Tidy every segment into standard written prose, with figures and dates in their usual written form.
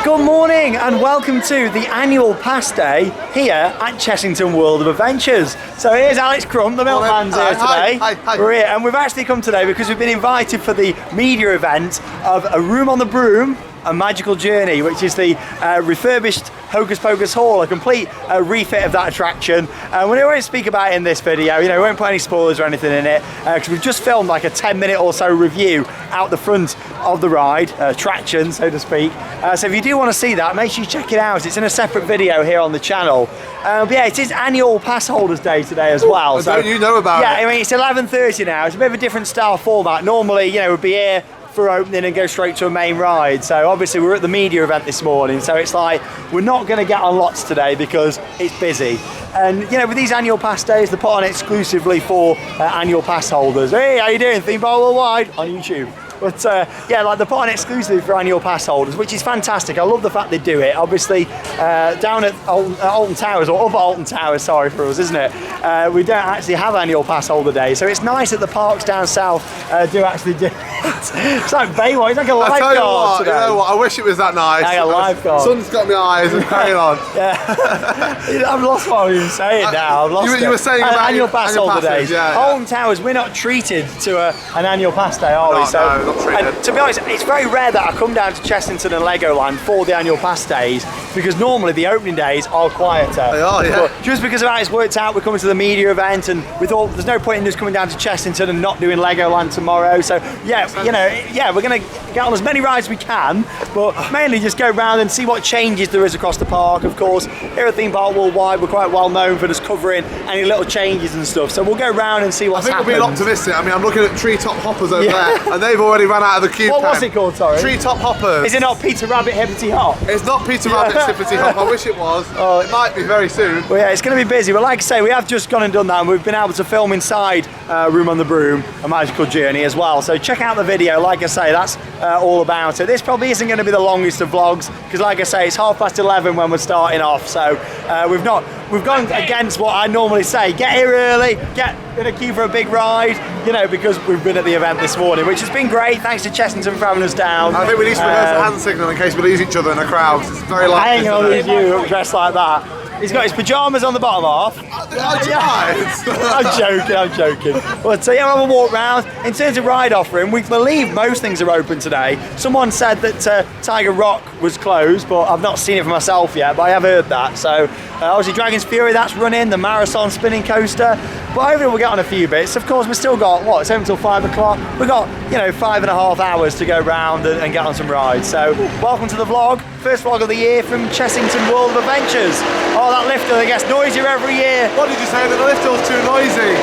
Good morning and welcome to the annual pass day here at Chessington World of Adventures. So here's Alex Crump, the milkman's here today. Hi. We're here and we've actually come today because we've been invited for the media event of A Room on the Broom, A Magical Journey, which is the refurbished Hocus Pocus Hall, a complete refit of that attraction. We won't speak about it in this video, we won't put any spoilers or anything in it, because we've just filmed like a 10-minute or so review out the front of the ride, attraction, so to speak. So if you do want to see that, make sure you check it out. It's in a separate video here on the channel. But yeah, it is annual pass holders day today as well. So don't you know about it? Yeah, I mean, it's 11:30 now. It's a bit of a different style format. Normally, we'd be here for opening and go straight to a main ride. So obviously we're at the media event this morning, so it's like we're not going to get on lots today because it's busy. And with these annual pass days, they're put on exclusively for annual pass holders. Hey, how you doing? Theme Park Worldwide on YouTube. But yeah, like they're put on exclusively for annual pass holders, which is fantastic. I love the fact they do it. Obviously, down at Alton Towers, or up at Alton Towers, sorry for us, isn't it? We don't actually have annual pass holder day, so it's nice that the parks down south do actually do it. It's like Baywatch, it's like a lifeguard today. You know what, I wish it was that nice. Like a lifeguard. Sun's got my eyes and carrying on. Yeah. I've lost what I was saying now. I've lost it. You were saying about annual pass holder days. Yeah. Alton Towers, we're not treated to an annual pass day, are we? No, not treated. And to be honest, it's very rare that I come down to Chessington and Legoland for the annual pass days, because normally the opening days are quieter. They are, yeah. But just because of how it's worked out, we're coming to the media event, and we thought there's no point in just coming down to Chessington and not doing Legoland tomorrow. So yeah, we're going to get on as many rides as we can, but mainly just go around and see what changes there is across the park. Of course, here at Theme Park Worldwide, we're quite well known for just covering any little changes and stuff. So we'll go around and see what's happened. I think we're being optimistic. I mean, I'm looking at treetop hoppers over there, and they've already run out of the queue. What was it called, sorry? Treetop hoppers. Is it not Peter Rabbit Hippity Hop? It's not Peter Rabbit's Hippity Hop. I wish it was. It might be very soon. Well, yeah, it's going to be busy. But like I say, we have just gone and done that, and we've been able to film inside Room on the Broom, A Magical Journey as well. So check out the video. Like I say, that's all about it. This probably isn't going to be the longest of vlogs, because like I say, it's 11:30 when we're starting off. So we've gone against what I normally say. Get here early, get in a queue for a big ride, because we've been at the event this morning, which has been great. Thanks to Chessington for having us down. I think we need to reverse the hand signal in case we lose each other in a crowd, 'cause it's very likely. Hang on, lose you dressed like that. He's got his pyjamas on the bottom half. I'm joking. But so yeah, we'll have a walk round. In terms of ride offering, we believe most things are open today. Someone said that Tiger Rock was closed, but I've not seen it for myself yet, but I have heard that. So obviously Dragon's Fury, that's running, the Marathon spinning coaster. But hopefully we'll get on a few bits. Of course, we've still got, it's 7 till 5 o'clock. We've got, 5.5 hours to go round and get on some rides. So welcome to the vlog. First vlog of the year from Chessington World of Adventures. Oh, that lifter that gets noisier every year. What did you say? That the lifter was too noisy?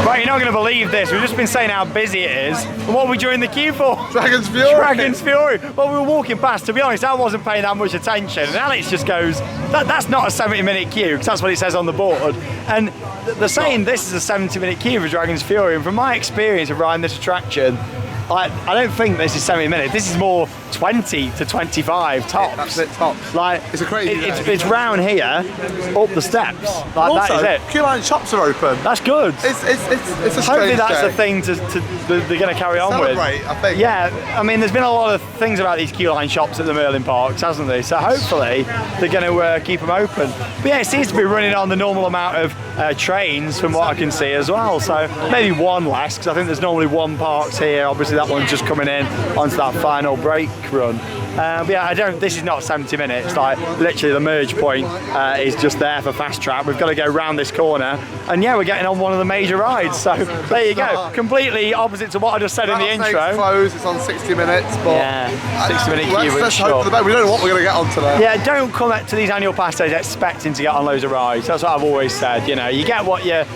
Right, you're not going to believe this. We've just been saying how busy it is. And what are we doing the queue for? Dragon's Fury. Dragon's Fury. Well, we were walking past. To be honest, I wasn't paying that much attention. And Alex just goes, that's not a 70-minute queue, because that's what it says on the board. And they're saying this is a 70-minute queue for Dragon's Fury. And from my experience of riding this attraction, I don't think this is 70 minutes. This is more 20 to 25 tops. Yeah, that's it, tops. Like, it's a crazy it's round here, up the steps. Like, also, that is it. Queue line shops are open. That's good. It's a strange Hopefully that's day. the thing they're going to carry on with. I think. Yeah, I mean, there's been a lot of things about these queue line shops at the Merlin Parks, hasn't there? So hopefully they're going to keep them open. But yeah, it seems to be running on the normal amount of trains from what I can see as well. So maybe one less, because I think there's normally one parks here. Obviously that one's just coming in onto that final break run. But yeah, this is not 70 minutes. Like literally the merge point is just there for fast track. We've got to go round this corner, and yeah, we're getting on one of the major rides. So there you go. Completely opposite to what I just said in the intro. It's closed. It's on 60 minutes, but yeah, 60-minute queue. Let's hope for the best. We don't know what we're going to get on today. Yeah, don't come to these annual pass days expecting to get on loads of rides. That's what I've always said. You get what you get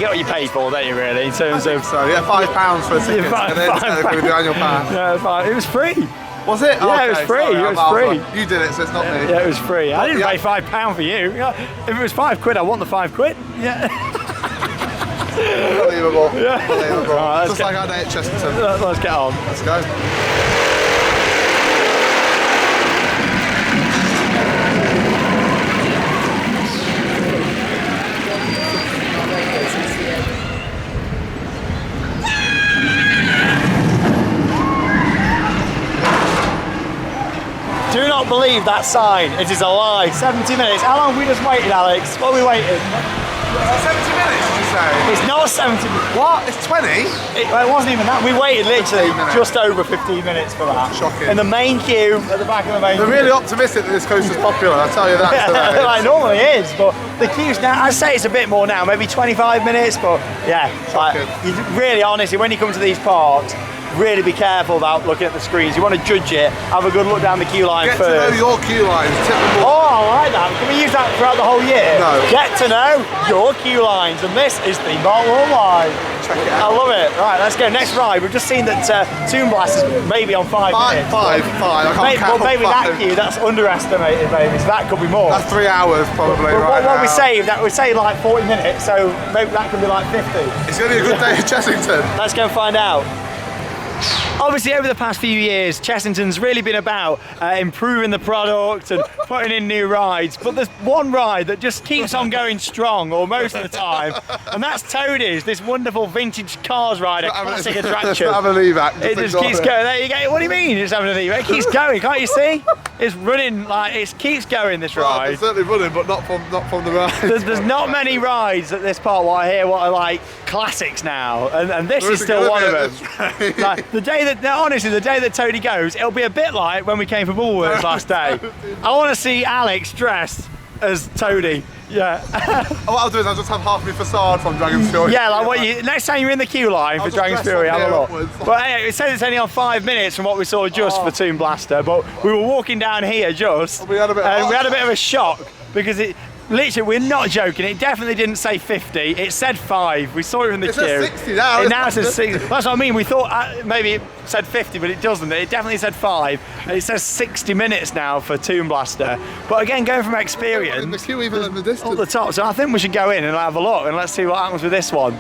what you pay for, don't you? Really, in terms of so yeah, £5 for a ticket. And we do annual pass. Yeah, it was free. Was it? Yeah, it was free. Sorry, it was free. You did it, so it's not me. Yeah, it was free. I didn't pay £5 for you. If it was £5, I want the £5. Yeah. Unbelievable. Yeah. Unbelievable. Right, just like our day at Chessington. Let's get on. Let's go. Do not believe that sign. It is a lie. 70 minutes. How long have we just waited, Alex? What are we waiting? 70 minutes, did you say? It's not 70 minutes. What? It's 20? It wasn't even that. We waited literally just over 15 minutes for that. Shocking. In the main queue, at the back of the main They're queue. really optimistic that this coaster's popular, I'll tell you that today. Like, normally is, but the queue's now, I'd say it's a bit more now, maybe 25 minutes, but yeah. Like, you really, honestly, when you come to these parks, really be careful about looking at the screens. You want to judge it, have a good look down the queue line Get first. to know your queue lines, tip them Oh, I like that. Can we use that throughout the whole year? No. Get to know your queue lines, and this is Theme Park Worldwide. Check it I out. love it. Right, let's go. Next ride. We've just seen that Toon Blast is maybe on 5 minutes. Five. I can't count Well, maybe that five. queue, that's underestimated, maybe. So that could be more. That's 3 hours probably But right what now. we saved, that we saved like 40 minutes, so maybe that could be like 50. It's going to be a good day at Chessington. Let's go and find out. Obviously, over the past few years, Chessington's really been about improving the product and putting in new rides. But there's one ride that just keeps on going strong, or most of the time, and that's Toadie's, this wonderful vintage cars ride, a classic attraction. Have a leave act. It just keeps going. There you go. What do you mean it's having a leave? It keeps going. Can't you see? It's running like it keeps going. This Well, ride. it's certainly running, but not from the ride. There's not many rides at this part what I hear what are like classics now, and this is still one of them. Like, the day that, honestly, the day that Toadie goes, it'll be a bit like when we came for Woolworths last day. I want to see Alex dressed as Toadie. Yeah. What I'll do is I'll just have half my facade from Dragon's Fury. Yeah, like what you. Next time you're in the queue line for just Dragon's dress Fury, up have a here look. upwards. But hey, it says it's only on 5 minutes from what we saw just for Toon Blaster. But we were walking down here just, We had a bit of- and we had a bit of a shock because it. Literally, we're not joking. It definitely didn't say 50. It said 5. We saw it in the It queue. says 60 now. It now says 60. That's what I mean. We thought maybe it said 50, but it doesn't. It definitely said 5. And it says 60 minutes now for Toon Blaster. But again, going from experience, In the queue, even in the at the distance. top. So I think we should go in and have a look, and let's see what happens with this one.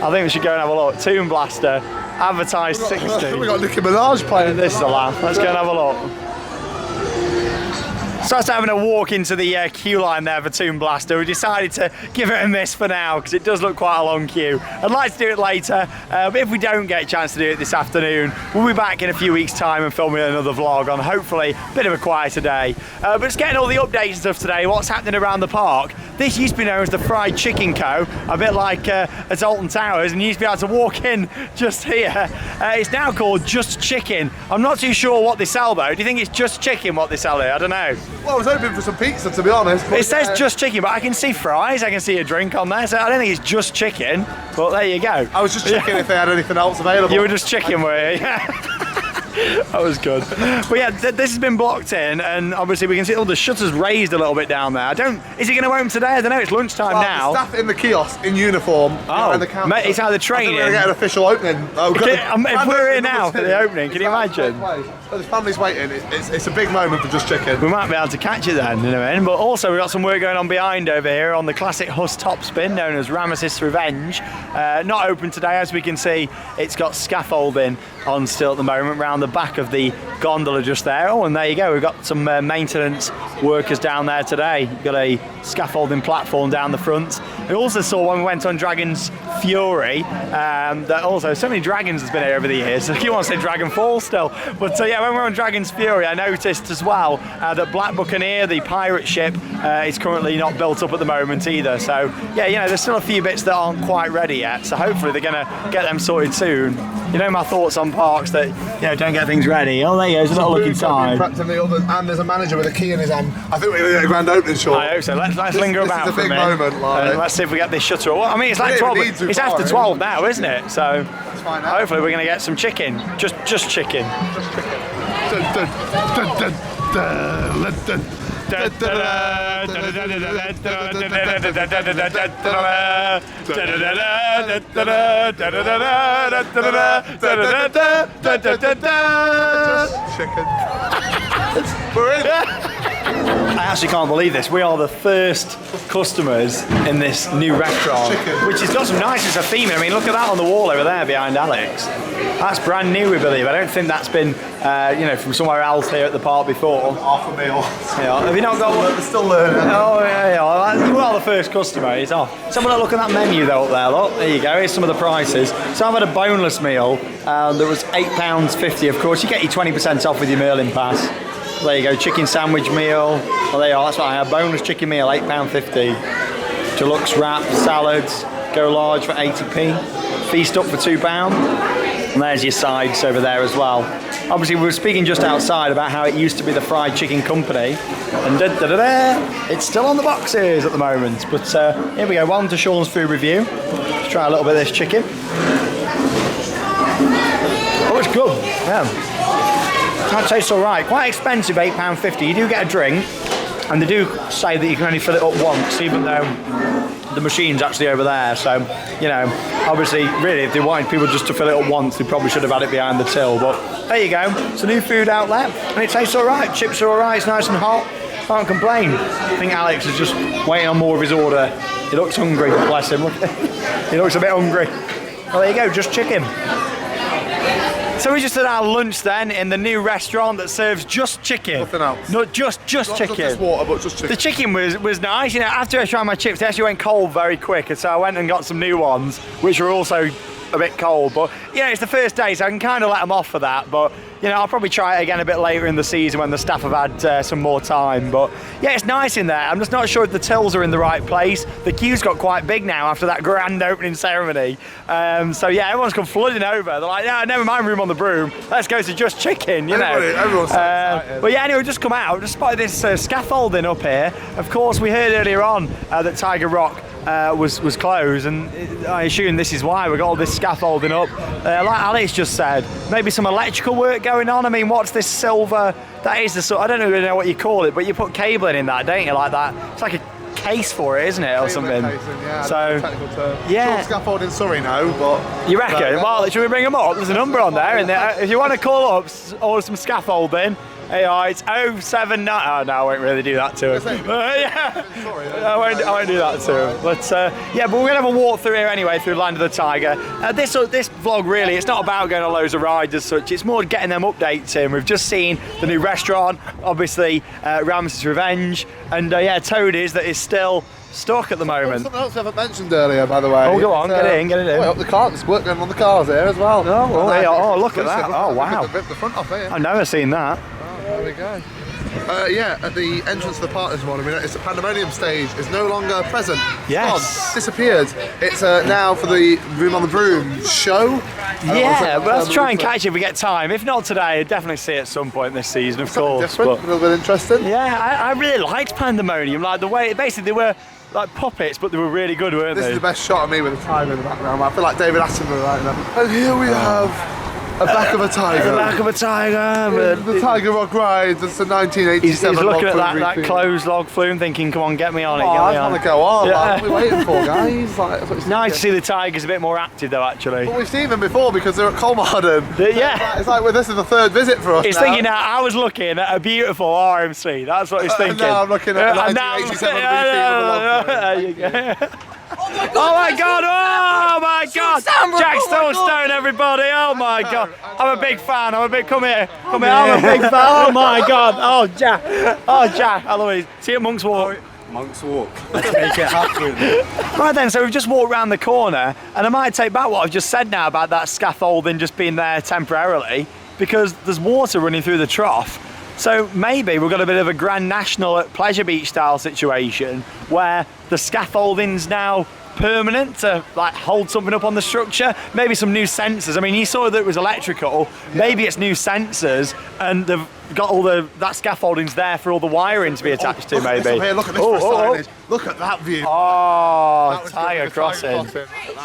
I think we should go and have a look. Toon Blaster, advertised 60. We got Nicki Minaj playing. This is a laugh. Let's go and have a look. So after having a walk into the queue line there for Toon Blaster, we decided to give it a miss for now because it does look quite a long queue. I'd like to do it later, but if we don't get a chance to do it this afternoon, we'll be back in a few weeks' time and filming another vlog on hopefully a bit of a quieter day. But it's getting all the updates and stuff today, what's happening around the park. This used to be known as the Fried Chicken Co, a bit like at Alton Towers, and you used to be able to walk in just here. It's now called Just Chicken. I'm not too sure what they sell though. Do you think it's just chicken what they sell here? I don't know. Well, I was hoping for some pizza, to be honest. But It says just chicken, but I can see fries, I can see a drink on there, so I don't think it's just chicken, but there you go. I was just checking if they had anything else available. You were just chicken, were you? That was good. But yeah, this has been blocked in, and obviously we can see all the shutters raised a little bit down there. Is it going to open today? I don't know, it's lunchtime Well, now. the staff in the kiosk in uniform. behind the counter. Mate, it's either I think training. we're going to get an official opening. Oh, If we're here now for the opening, can you imagine? So the family's waiting. It's a big moment for Just Chicken. We might be able to catch it then in a minute, but also we've got some work going on behind over here on the classic Huss top spin known as Ramesses Revenge. Not open today, as we can see. It's got scaffolding on still at the moment around the back of the gondola just there. Oh, and there you go, we've got some maintenance workers down there today. We've got a scaffolding platform down the front. We also saw when we went on Dragon's Fury that also so many dragons has been here over the years. You want to say Dragon Fall still, but yeah, when we were on Dragon's Fury, I noticed as well that Black Buccaneer, the pirate ship, is currently not built up at the moment either. So yeah, you know, there's still a few bits that aren't quite ready yet. So hopefully they're going to get them sorted soon. You know my thoughts on parks that don't get things ready. Oh, there you go. There's a little look inside. And there's a manager with a key in his hand. I think we're going to get a grand opening shot. I hope so. Let's linger about This is for a a big minute. moment. Like. Let's see if we get this shutter. Well, I mean, it's like 12. It's after 12 now, isn't it? So hopefully we're going to get some chicken. Just chicken. Chicken. We're in. I actually can't believe this. We are the first customers in this new restaurant, which has got some nice bits of theme. I mean, look at that on the wall over there behind Alex. That's brand new, we believe. I don't think that's been, from somewhere else here at the park before. Half a meal. Yeah. Have you not got one? They're still learning. Oh yeah. You are the first customer. It's off. So have a look at that menu though up there. Look, there you go. Here's some of the prices. So I've had a boneless meal that was £8.50. Of course, you get your 20% off with your Merlin pass. There you go, chicken sandwich meal. Well, there you are, that's what I have. Boneless chicken meal, £8.50. Deluxe wrap, salads, go large for 80p. Feast up for £2. And there's your sides over there as well. Obviously, we were speaking just outside about how it used to be the fried chicken company. And it's still on the boxes at the moment. But here we go, welcome to Sean's food review. Let's try a little bit of this chicken. Oh, it's good, yeah. That tastes all right. Quite expensive, £8.50. You do get a drink, and they do say that you can only fill it up once, even though the machine's actually over there. So, you know, obviously, really, if they wanted people just to fill it up once, they probably should have had it behind the till. But there you go. It's a new food outlet, and it tastes all right. Chips are all right. It's nice and hot. Can't complain. I think Alex is just waiting on more of his order. He looks hungry. Bless him. He looks a bit hungry. Well, there you go. Just chicken. So we just had our lunch then in the new restaurant that serves just chicken. Nothing else. Not just chicken. Not just water, but just chicken. The chicken was nice. You know, after I tried my chips, they actually went cold very quick, and so I went and got some new ones, which were also a bit cold. But you know, it's the first day, so I can kind of let them off for that. But you know, I'll probably try it again a bit later in the season when the staff have had some more time. But yeah, it's nice in there. I'm just not sure if the tills are in the right place. The queue's got quite big now after that grand opening ceremony. So yeah, everyone's come flooding over. They're like, no, never mind Room on the Broom. Let's go to just chicken, you know. Everyone's so excited. But yeah, anyway, just come out. Just spotted this scaffolding up here. Of course, we heard earlier on that Tiger Rock was closed, and I assume this is why we got all this scaffolding up. Like Alex just said, maybe some electrical work going on. I mean, what's this silver? That is the sort. I don't really know what you call it, but you put cabling in that, don't you? Like that. It's like a case for it, isn't it, or something? Casing, yeah, so technical term. yeah. Short scaffold in Surrey now, but you reckon? Well, should we bring them up? There's a number on there, and if you want to call up or some scaffolding. Hey, it's 079. Oh no, I won't really do that to him. Yeah. I won't do that to him. But yeah, but we're gonna have a walk through here anyway, through Land of the Tiger. This vlog really, it's not about going on loads of rides as such. It's more getting them updates in. We've just seen the new restaurant, obviously Rams's Revenge, and yeah, Toadie's that is still stuck at the moment. Something else we haven't mentioned earlier, by the way. Oh, go on, get it in. Way up the car, there's work going on the cars here as well. Oh, look at that. Oh, wow. The front off here. I've never seen that. There we go. Yeah, at the entrance to the park this morning, we noticed the Pandemonium stage is no longer present. Yes. It's gone, disappeared. It's now for the Room on the Broom show. Yeah, but let's try and catch it if we get time. If not today, I'd definitely see it at some point this season, of course. Different, a little bit interesting. Yeah, I really liked Pandemonium. Like the way, basically, they were like puppets, but they were really good, weren't they? This is the best shot of me with a tiger in the background. I feel like David Attenborough right now. And here we have a back of a tiger. The back of a tiger. The Tiger Rock ride. It's a 1987 He's looking at that repeat. closed log flume thinking, come on, get me on it. I just want to go on. Yeah. Like, what are we waiting for, guys? Like, It's nice to see the tigers a bit more active, though, actually. But we've seen them before because they're at Colmarden. Yeah. It's like, well, this is the third visit for us. He's thinking now, I was looking at a beautiful RMC. That's what he's thinking. Now I'm looking at the 1987 repeat of the log flume. Oh my god, oh my god! Jack Stone, everybody, oh my god. I'm a big fan, come here, I'm a big fan, oh my god, oh Jack, I love it. See you at Monk's Walk. Monk's Walk. Let's make it happen. Right then, so we've just walked around the corner, and I might take back what I've just said now about that scaffolding just being there temporarily, because there's water running through the trough. So maybe we've got a bit of a Grand National at Pleasure Beach style situation where the scaffolding's now permanent to like hold something up on the structure. Maybe some new sensors. I mean, you saw that it was electrical. Maybe it's new sensors, and they've got all that scaffolding's there for all the wiring to be attached to. Maybe. Look at this for signage. Look at that view. Oh, Tiger Crossing.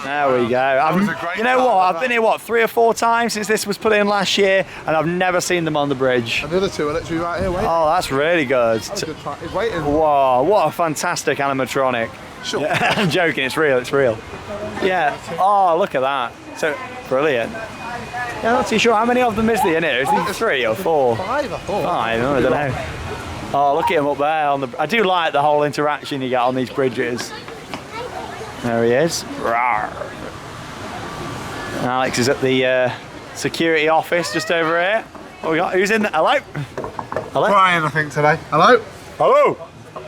There we go. You know what? I've been here 3 or 4 times since this was put in last year, and I've never seen them on the bridge. And the other two are literally right here. Wait. Oh, that's really good. He's waiting. Whoa, what a fantastic animatronic. Sure. Yeah, I'm joking, it's real. Yeah, oh, look at that. So, brilliant. Yeah, I'm not too sure. How many of them is there in here? Is there 3 or 4? 5 or 4. 5, I don't know. Oh, look at him up there. I do like the whole interaction you get on these bridges. There he is. Rawr. Alex is at the security office just over here. What we got? Who's in there? Hello? Brian, I think, today. Hello?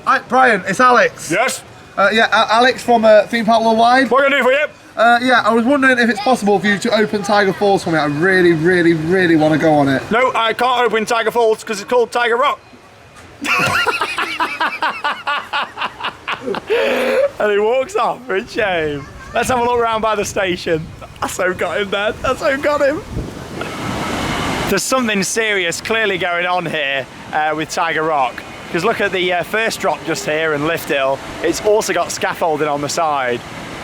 Hi, Brian, it's Alex. Yes? Yeah, Alex from Theme Park Worldwide. What can I do for you? Yeah, I was wondering if it's possible for you to open Tiger Falls for me. I really, really, really want to go on it. No, I can't open Tiger Falls because it's called Tiger Rock. And he walks off for a shame. Let's have a look around by the station. I so got him there. I so got him. There's something serious clearly going on here with Tiger Rock. Because look at the first drop just here and lift hill. It's also got scaffolding on the side.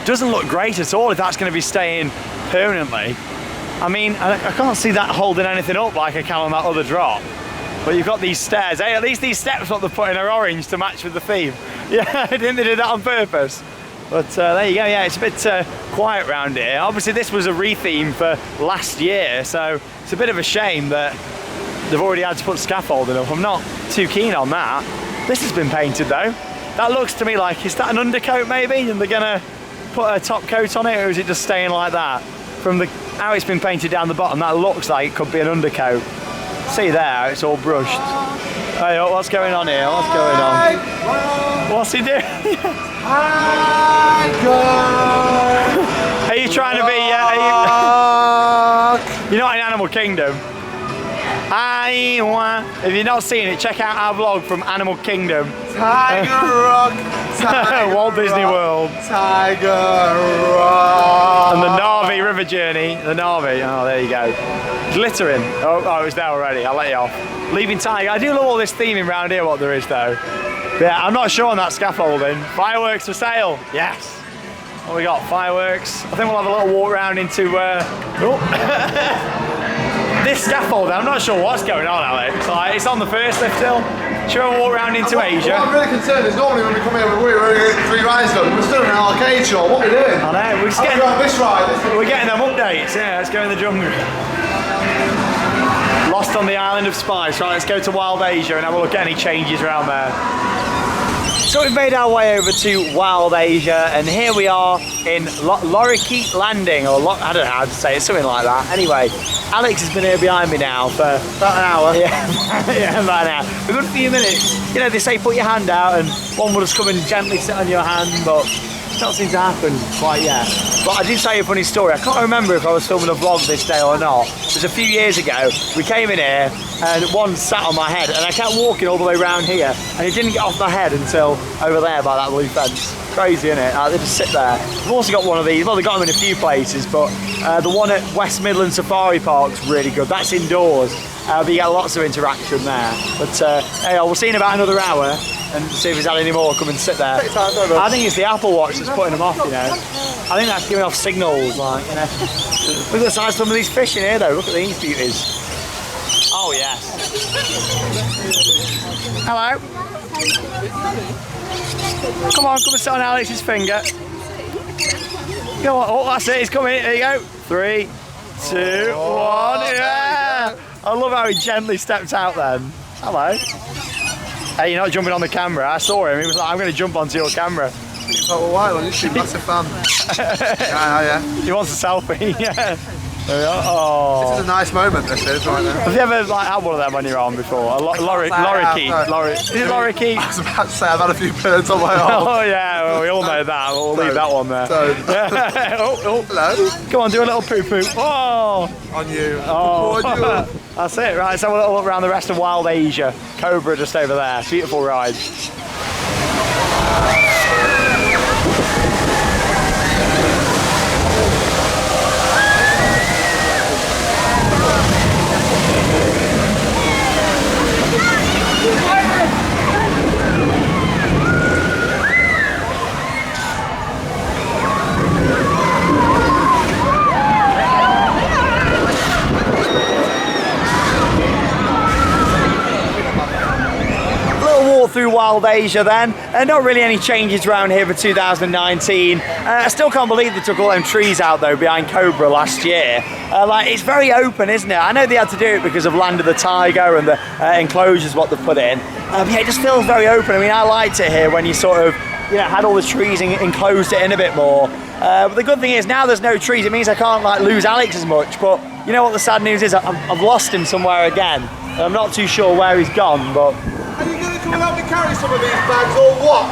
Doesn't look great at all if that's going to be staying permanently. I mean, I can't see that holding anything up like I can on that other drop. But you've got these stairs. Hey, at least these steps what they're putting are orange to match with the theme. Yeah, I didn't they do that on purpose? But there you go, yeah, it's a bit quiet around here. Obviously this was a re-theme for last year, so it's a bit of a shame that they've already had to put scaffolding up. I'm not too keen on that. This has been painted though. That looks to me like, is that an undercoat maybe? And they're gonna put a top coat on it, or is it just staying like that? From how it's been painted down the bottom, that looks like it could be an undercoat. See there, it's all brushed. Hey, what's going on here? What's going on? What's he doing? Are you trying to be? You're not in Animal Kingdom. If you've not seen it, check out our vlog from Animal Kingdom. Tiger Rock, Tiger Walt Disney Rock, World. Tiger Rock. And the Narvi River Journey. The Narvi. Oh, there you go. Glittering. Oh, it was there already. I'll let you off. Leaving Tiger. I do love all this theming around here, what there is though. But yeah, I'm not sure on that scaffolding. Fireworks for sale. Yes. What we got? Fireworks. I think we'll have a little walk around into this scaffolding. I'm not sure what's going on, Alex. Like, it's on the first lift hill. Should we walk around into Asia? What I'm really concerned is normally when we come here, we're only getting 3 rides done. We're still in an arcade show. What are we doing? I know. We're just getting on this ride. We're getting them updates. Yeah, let's go in the jungle. Lost on the Island of Spice. Right, let's go to Wild Asia and have a look at any changes around there. So we've made our way over to Wild Asia, and here we are in Lorikeet Landing, or I don't know how to say it, something like that. Anyway, Alex has been here behind me now for about an hour. Yeah, yeah, about an hour. A good few minutes. You know, they say put your hand out and one will just come and gently sit on your hand, but it doesn't seem to happen quite yet. But I did tell you a funny story. I can't remember if I was filming a vlog this day or not. It was a few years ago. We came in here and one sat on my head and I kept walking all the way around here and it didn't get off my head until over there by that blue fence. Crazy, isn't it? They just sit there. We've also got one of these. Well, they've got them in a few places, but the one at West Midland Safari Park's really good. That's indoors, but you get lots of interaction there. But hey, we'll see in about another hour and see if he's had any more. Come and sit there. I think it's the Apple Watch that's putting them off, you know. I think that's giving off signals, like, you know. Look at the size of some of these fish in here, though. Look at these beauties. Oh, yes. Hello. Come on, come and sit on Alex's finger. Come on. Oh, that's it. He's coming. Here you go. 3, 2, 1. Yeah. I love how he gently stepped out then. Hello. Hey, you're not jumping on the camera. I saw him. He was like, I'm going to jump onto your camera. Oh, why? Well, you're a massive fan. Yeah. He wants a selfie. Yeah. Oh. This is a nice moment, this is, right now. Have you ever had one of them when you're on before? A lorikeet. Is it lorikeet? I was about to say I've had a few birds on my arm. Oh yeah, well, we all know that. We'll leave that one there. Yeah. Oh. Hello. Come on, do a little poo-poo. Oh. On you. Oh. On you. That's it, right, let's have a little look around the rest of Wild Asia. Cobra just over there. Beautiful ride. Through Wild Asia then, not really any changes around here for 2019. I still can't believe they took all them trees out though behind Cobra last year. Like, it's very open, isn't it? I know they had to do it because of Land of the Tiger and the enclosures what they put in. But yeah, it just feels very open. I mean, I liked it here when you sort of, you know, had all the trees and enclosed it in a bit more. But the good thing is now there's no trees. It means I can't like lose Alex as much. But you know what the sad news is? I've lost him somewhere again. I'm not too sure where he's gone, but. Are you going to come and help me carry some of these bags or what?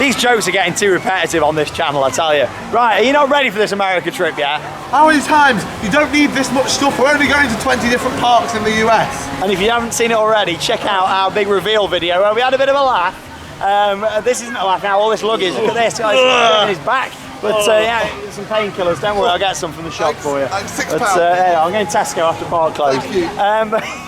These jokes are getting too repetitive on this channel, I tell you. Right, are you not ready for this America trip yet? How many times? You don't need this much stuff. We're only going to 20 different parks in the US. And if you haven't seen it already, check out our big reveal video where we had a bit of a laugh. This isn't a laugh now, all this luggage, look at this, guys, in his back. But yeah, some painkillers, don't worry, I'll get some from the shop for you. Like £6. Yeah, I'm going to Tesco after park close. Thank you.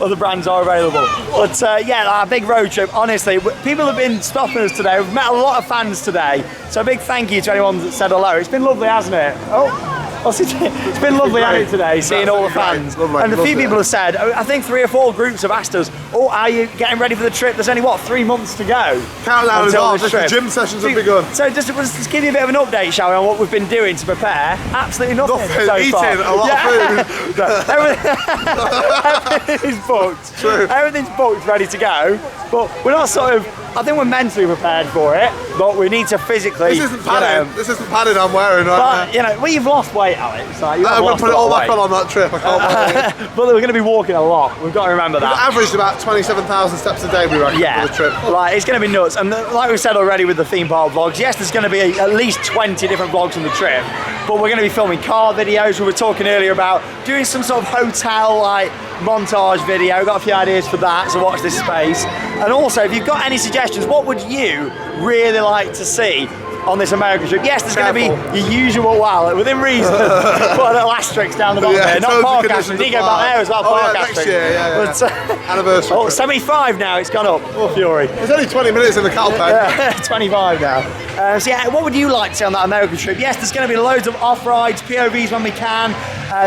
Other brands are available. But yeah, our big road trip, honestly, people have been stopping us today. We've met a lot of fans today. So a big thank you to anyone that said hello. It's been lovely, hasn't it? It's been lovely, hasn't it, today, seeing all the fans. And a few people have said, I think 3 or 4 groups have asked us, oh, are you getting ready for the trip? There's only, what, 3 months to go? Countdown is on, just the gym sessions have begun. So just give you a bit of an update, shall we, on what we've been doing to prepare? Absolutely nothing so eating far. a lot of food. Everything's booked. True. Everything's booked, ready to go. But we're not sort of, I think we're mentally prepared for it, but we need to physically. This isn't padding. This isn't padding I'm wearing right now. You know, well, you've lost weight, Alex. Like, I'm going to put it all back on that trip. I can't but we're going to be walking a lot. We've got to remember that. We've averaged about 27,000 steps a day, we reckon, for the trip. Like, it's going to be nuts. And like we said already with the theme park vlogs, yes, there's going to be at least 20 different vlogs on the trip, but we're going to be filming car videos. We were talking earlier about doing some sort of hotel, like, montage video. Got a few ideas for that, so watch this space. And also, if you've got any suggestions, what would you really like to see on this American trip? Yes, there's going to be your usual, well, within reason, put a little asterisk down the bottom there. Not park asterisk, you go back there as well, park asterisk. Next year, yeah. But, anniversary. Oh, 75 now, it's gone up. Oh, Fury. There's only 20 minutes in the cow pen. 25 now. So yeah, what would you like to see on that American trip? Yes, there's going to be loads of off-rides, POVs when we can,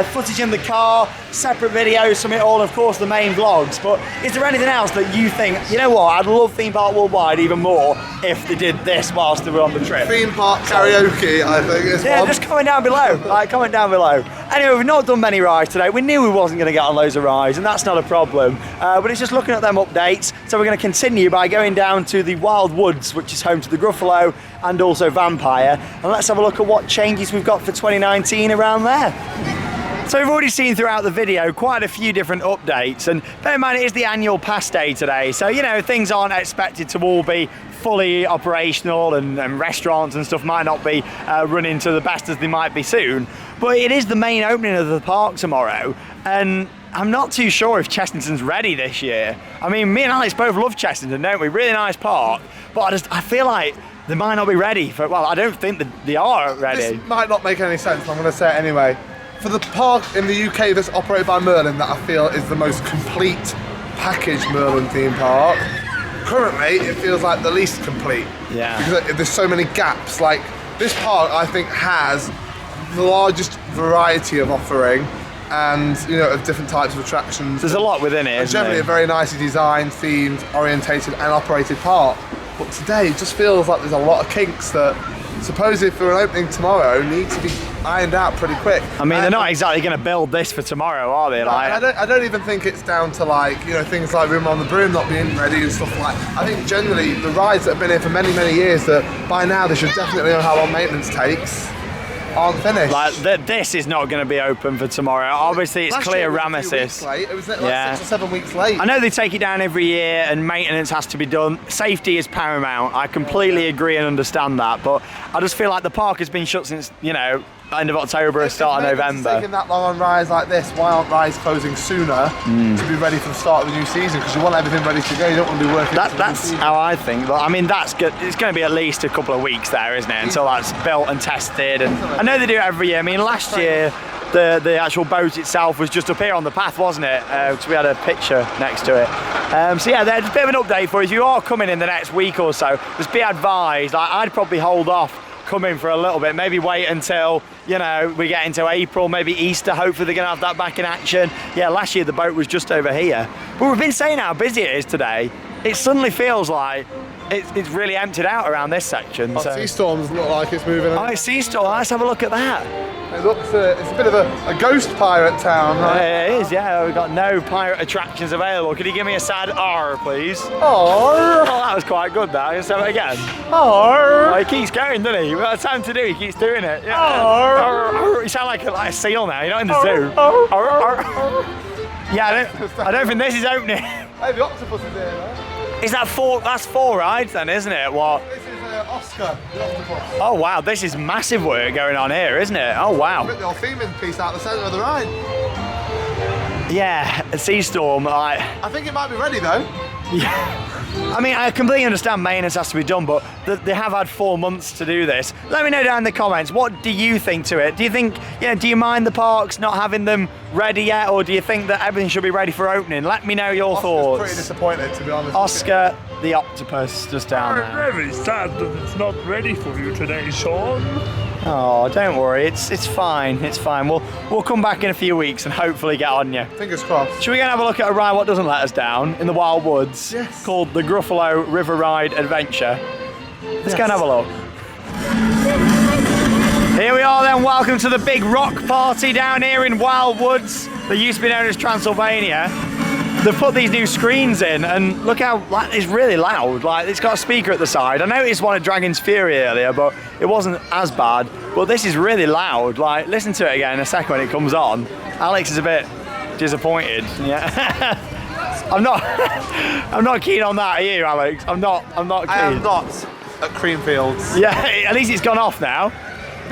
footage in the car, separate videos from it all, of course the main vlogs. But is there anything else that you think, you know what, I'd love Theme Park Worldwide even more if they did this whilst they were on the trip? Theme park karaoke, I think is one. Just comment down below. Comment down below. Anyway, we've not done many rides today. We knew we wasn't going to get on loads of rides, and that's not a problem. But it's just looking at them updates. So we're going to continue by going down to the Wild Woods, which is home to the Gruffalo and also Vampire. And let's have a look at what changes we've got for 2019 around there. So we've already seen throughout the video quite a few different updates, and bear in mind it is the annual pass day today, so you know things aren't expected to all be fully operational, and restaurants and stuff might not be running to the best as they might be soon, but it is the main opening of the park tomorrow, and I'm not too sure if Chessington's ready this year. I mean, me and Alex both love Chessington, don't we? Really nice park, but I feel like they might not be ready for, well, I don't think that they are ready. This might not make any sense, I'm going to say it anyway. For the park in the UK that's operated by Merlin that I feel is the most complete package Merlin theme park, currently it feels like the least complete. Yeah. Because there's so many gaps. Like, this park I think has the largest variety of offering and, you know, of different types of attractions. There's a lot within it, isn't generally there? A very nicely designed, themed, orientated and operated park. But today it just feels like there's a lot of kinks that, supposedly for an opening tomorrow, need to be ironed out pretty quick. I mean, they're not exactly going to build this for tomorrow, are they? No, like, I don't even think it's down to, like, you know, things like Room On The Broom not being ready and stuff like that. I think generally the rides that have been here for many, many years that by now they should definitely know how long maintenance takes aren't finished. Like, this is not going to be open for tomorrow. Obviously, it's clear Rameses. It was like 6 or 7 weeks late. I know they take it down every year and maintenance has to be done. Safety is paramount. I completely agree and understand that, but I just feel like the park has been shut since, you know, end of October or start of November. Taking that long on rides like this, why aren't rides closing sooner to be ready for the start of the new season? Because you want everything ready to go, you don't want to be working. That's how I think. But I mean, that's good. It's going to be at least a couple of weeks there, isn't it, until that's built and tested. And I know they do it every year. I mean, last year the actual boat itself was just up here on the path, wasn't it? Because we had a picture next to it. So yeah, there's a bit of an update for you. If you are coming in the next week or so, just be advised. I'd probably hold off coming for a little bit, maybe wait until, you know, we get into April, maybe Easter. Hopefully they're going to have that back in action. Yeah, last year the boat was just over here, but we've been saying how busy it is today. It suddenly feels like it's really emptied out around this section. So. Sea Storms look like it's moving. Oh, Sea Storm, let's have a look at that. It looks, it's a bit of a ghost pirate town, right? It is, yeah. We've got no pirate attractions available. Could you give me a sad R, please? Oh, that was quite good, that. Let's have it again. Oh, he keeps going, doesn't he? We've got time to do, he keeps doing it. Yeah. You sound like a seal now, you're not in the zoo. Yeah, I don't think this is opening. Hey, the octopus is there, though. Is that 4? That's 4 rides then, isn't it? What? This is Oscar, the octopus. Oh wow, this is massive work going on here, isn't it? Oh wow. Rip the old theming piece out the centre of the ride. Yeah, a sea storm. I think it might be ready though. Yeah. I mean, I completely understand maintenance has to be done, but they have had 4 months to do this. Let me know down in the comments, what do you think to it? Do you think, do you mind the parks not having them ready yet, or do you think that everything should be ready for opening? Let me know your thoughts. Pretty disappointed, to be honest. Oscar the octopus just down there. I'm very sad that it's not ready for you today, Sean. Oh, don't worry, it's fine, it's fine. We'll come back in a few weeks and hopefully get on you. Fingers crossed. Should we go and have a look at a ride what doesn't let us down in the wild woods? Yes. Called the Gruffalo River Ride Adventure. Let's go and have a look. Here we are then, welcome to the big rock party down here in Wild Woods. They used to be known as Transylvania. They've put these new screens in and look how it's really loud. Like, it's got a speaker at the side. I noticed one at Dragon's Fury earlier, but it wasn't as bad. But this is really loud. Like, listen to it again in a second when it comes on. Alex is a bit disappointed. Yeah. I'm not keen on that, are you, Alex? I'm not keen. I am not at Creamfields. Yeah, at least it's gone off now.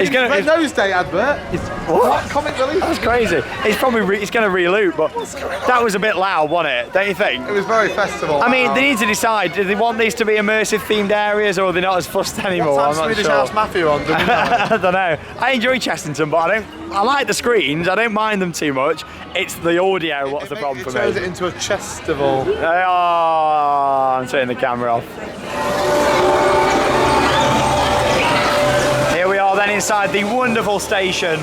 It's gonna. Red Nose Day advert. What? Comic relief? That's crazy. It's probably it's going to re-loop, but that was a bit loud, wasn't it? Don't you think? It was very festival. I mean, they need to decide. Do they want these to be immersive themed areas, or are they not as fussed anymore? What I'm time's not Swedish sure. House Matthew on? I don't know. I enjoy Chessington, but I like the screens. I don't mind them too much. It's the audio. What's the problem for me? It turns it into a chestival. Oh, I'm turning the camera off. Here we are then inside the wonderful station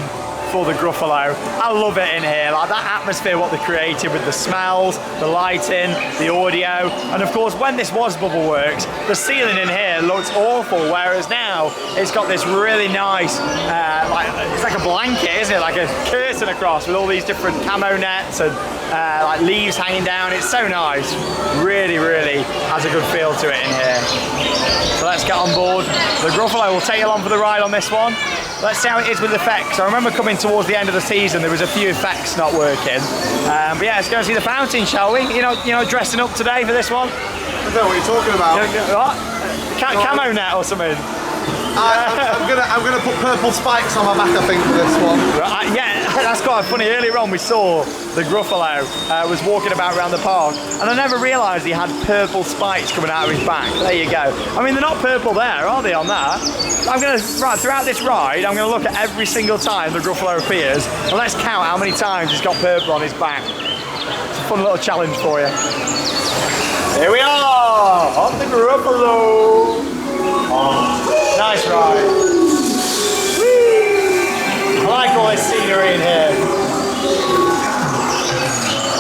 for the Gruffalo. I love it in here, like that atmosphere what they created with the smells, the lighting, the audio, and of course when this was Bubble Works, the ceiling in here looked awful, whereas now it's got this really nice, it's like a blanket, isn't it? Like a curtain across with all these different camo nets and like leaves hanging down. It's so nice. Really, really has a good feel to it in here. So let's get on board. The Gruffalo will take you along for the ride on this one. Let's see how it is with effects. I remember coming towards the end of the season, there was a few effects not working. But yeah, let's go and see the fountain, shall we? You know, dressing up today for this one? I don't know what you're talking about. What? Camo net or something? I'm gonna put purple spikes on my back, I think, for this one. Right, yeah, that's quite funny. Earlier on we saw the Gruffalo was walking about around the park, and I never realised he had purple spikes coming out of his back. There you go. I mean, they're not purple there, are they, on that? Throughout this ride, I'm gonna look at every single time the Gruffalo appears, and let's count how many times he's got purple on his back. It's a fun little challenge for you. Here we are, on the Gruffalo. Oh, nice ride. Whee! I like all this scenery in here.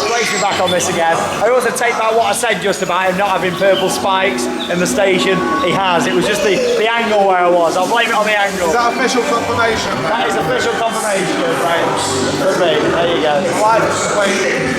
Place me back on this again. I also take back what I said just about him not having purple spikes in the station. He has. It was just the angle where I was. I'll blame it on the angle. Is that official confirmation? That is official confirmation, right? For me. There you go. Wait.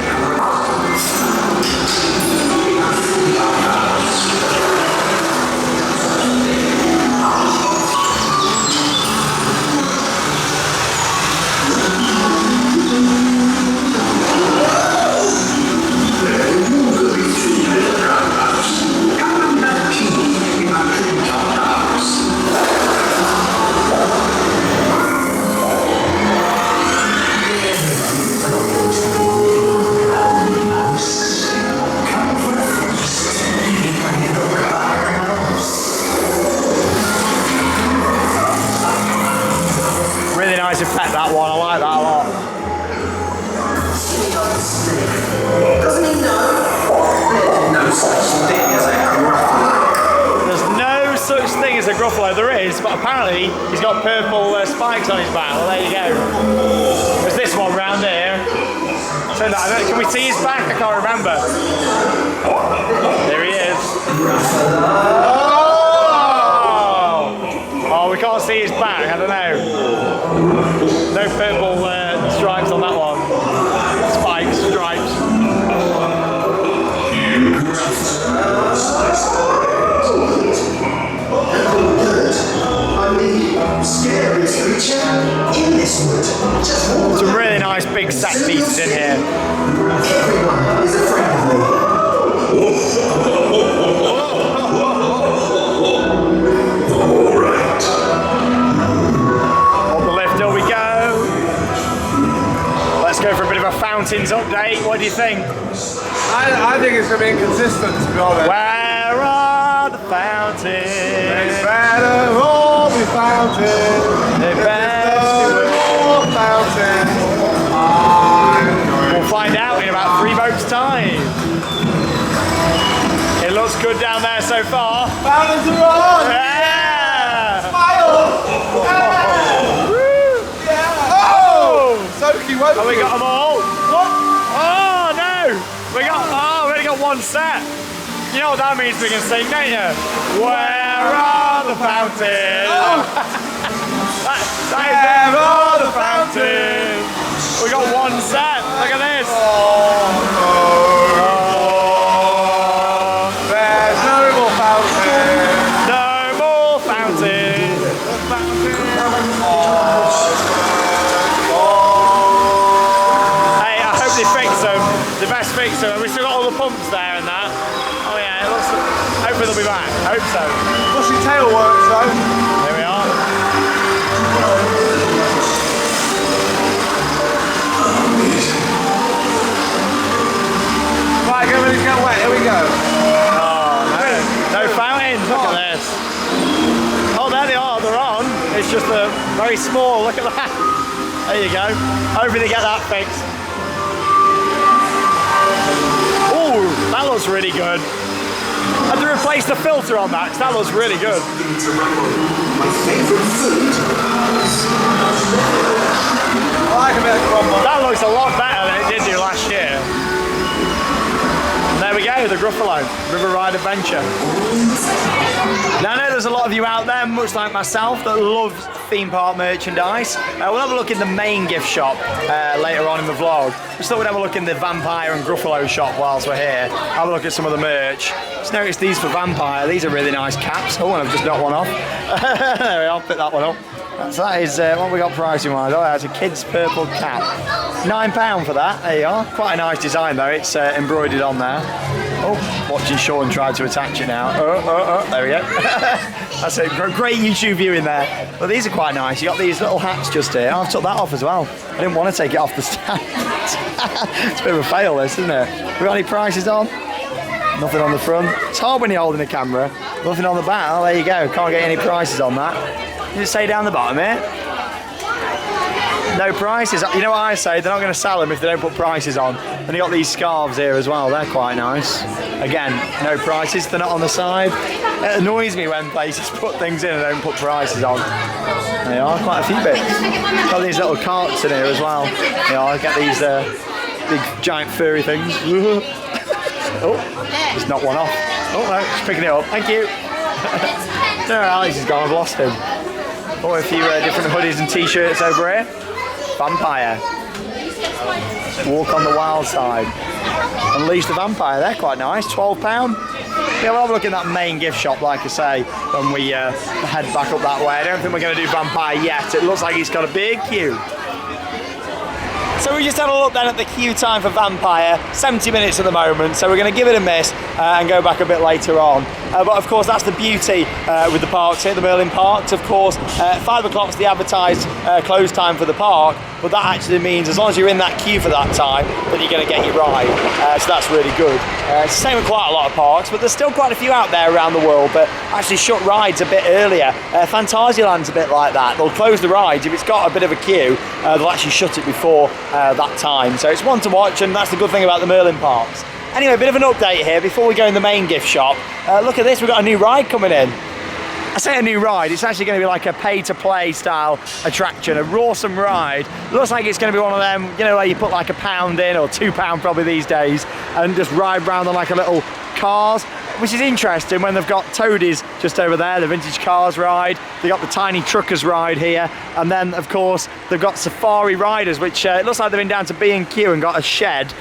Nice effect, that one. I like that a lot. Doesn't he know? No such thing as a Gruffalo. There's no such thing as a Gruffalo. There is, but apparently he's got purple spikes on his back. Well, there you go. There's this one round here. So can we see his back? I can't remember. There he is. Oh, we can't see his back. I don't know. No purple stripes on that one. Spikes, stripes. I'm the scariest creature in this wood. Just walk. Some really nice big set pieces in here. Everyone is afraid of me. fountains update. What do you think? I think it's going to be inconsistent, to be honest. Where are the fountains? They better all be fountains. They better all fountains. We'll find out in about 3 boats' time. It looks good down there so far. Fountains are on! Yeah! Smile! Soaky, won't Oh, we got them all. What? Oh no! We only got 1 set. You know what that means? We can sing, don't you? Where are the fountains? Where are the fountains? We got 1 set. Look at this. There's no more fountains. No more fountains. Hey, I hope they fix them. The best fix them. We still got all the pumps there and that. Oh yeah, it looks. Hopefully they'll be back. I hope so. Bushy tail works though. There we are. Right, everybody's getting wet. Here we go. Oh no, no fountains. Look at this. Oh, there they are. They're on. It's just very small. Look at that. There you go. Hopefully they get that fixed. Oh, that looks really good. Had to replace the filter on that, because that looks really good. My favourite food. I like a bit of crumble. That looks a lot better than it did do last year. And there we go, the Gruffalo River Ride Adventure. Now I know there's a lot of you out there, much like myself, that love theme park merchandise. We'll have a look in the main gift shop later on in the vlog. Just thought we'd have a look in the Vampire and Gruffalo shop whilst we're here. Have a look at some of the merch. Just noticed these for Vampire. These are really nice caps. Oh, and I've just knocked one off. There we are, pick that one up. So that is what we got pricing wise. Oh, that's a kid's purple cap. £9 for that. There you are. Quite a nice design though. It's embroidered on there. Oh, watching Sean try to attach it now. There we go. That's it. Great YouTube viewing there. But these are quite nice. You got these little hats just here. I've took that off as well. I didn't want to take it off the stand. It's a bit of a fail, this, isn't it? We got any prices on? Nothing on the front. It's hard when you're holding the camera. Nothing on the back. Oh, there you go. Can't get any prices on that. Does it say down the bottom here? No prices. You know what I say? They're not going to sell them if they don't put prices on. And you got these scarves here as well. They're quite nice. Again, no prices. They're not on the side. It annoys me when places put things in and don't put prices on. They are quite a few bits. Got these little carts in here as well. You know, I get these big giant furry things. Oh, just knocked one off. Oh no, just picking it up. Thank you. No, Alex has gone. I've lost him. Oh, a few different hoodies and t-shirts over here. Vampire. Walk on the Wild Side. Unleash the Vampire. They're quite nice. £12. Yeah, we'll have a look in that main gift shop, like I say, when we head back up that way. I don't think we're going to do Vampire yet. It looks like it's got a big queue. So we just had a look then at the queue time for Vampire, 70 minutes at the moment, so we're going to give it a miss and go back a bit later on. But of course that's the beauty with the parks here, the Merlin Parks. Of course 5 o'clock's the advertised close time for the park, but that actually means as long as you're in that queue for that time, then you're going to get your ride. So that's really good. It's the same with quite a lot of parks, but there's still quite a few out there around the world that actually shut rides a bit earlier. Phantasialand's a bit like that. They'll close the rides if it's got a bit of a queue. They'll actually shut it before that time. So it's one to watch, and that's the good thing about the Merlin Parks. Anyway, a bit of an update here before we go in the main gift shop. Look at this, we've got a new ride coming in. I say a new ride, it's actually going to be like a pay-to-play style attraction, a awesome ride. It looks like it's going to be one of them, you know, where you put like £1 in, or £2 probably these days, and just ride around on like a little cars, which is interesting when they've got Toadies just over there, the vintage cars ride. They've got the tiny truckers ride here, and then of course they've got Safari riders, which it looks like they've been down to B&Q and got a shed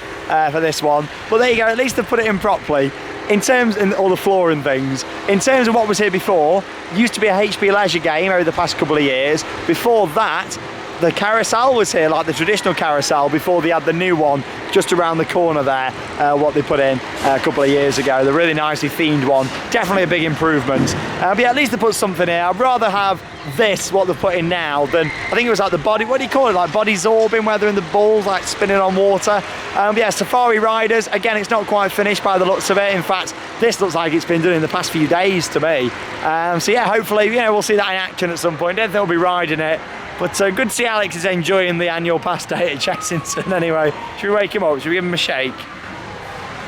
for this one. But there you go, at least they've put it in properly. In terms of all the floor and things, in terms of what was here before, used to be a HP Leisure game over the past couple of years. Before that, the carousel was here, like the traditional carousel, before they had the new one just around the corner there, what they put in a couple of years ago. The really nicely themed one. Definitely a big improvement. But yeah, at least they put something here. I'd rather have this, what they're putting now, than, I think it was like the body, what do you call it? Like body zorbing, where they're in the balls, like spinning on water. But yeah, Safari Riders, again, it's not quite finished by the looks of it. In fact, this looks like it's been done in the past few days to me. So yeah, hopefully, you know, we'll see that in action at some point. I don't think we'll be riding it. But good to see Alex is enjoying the annual pass day at Chessington anyway. Should we wake him up? Should we give him a shake?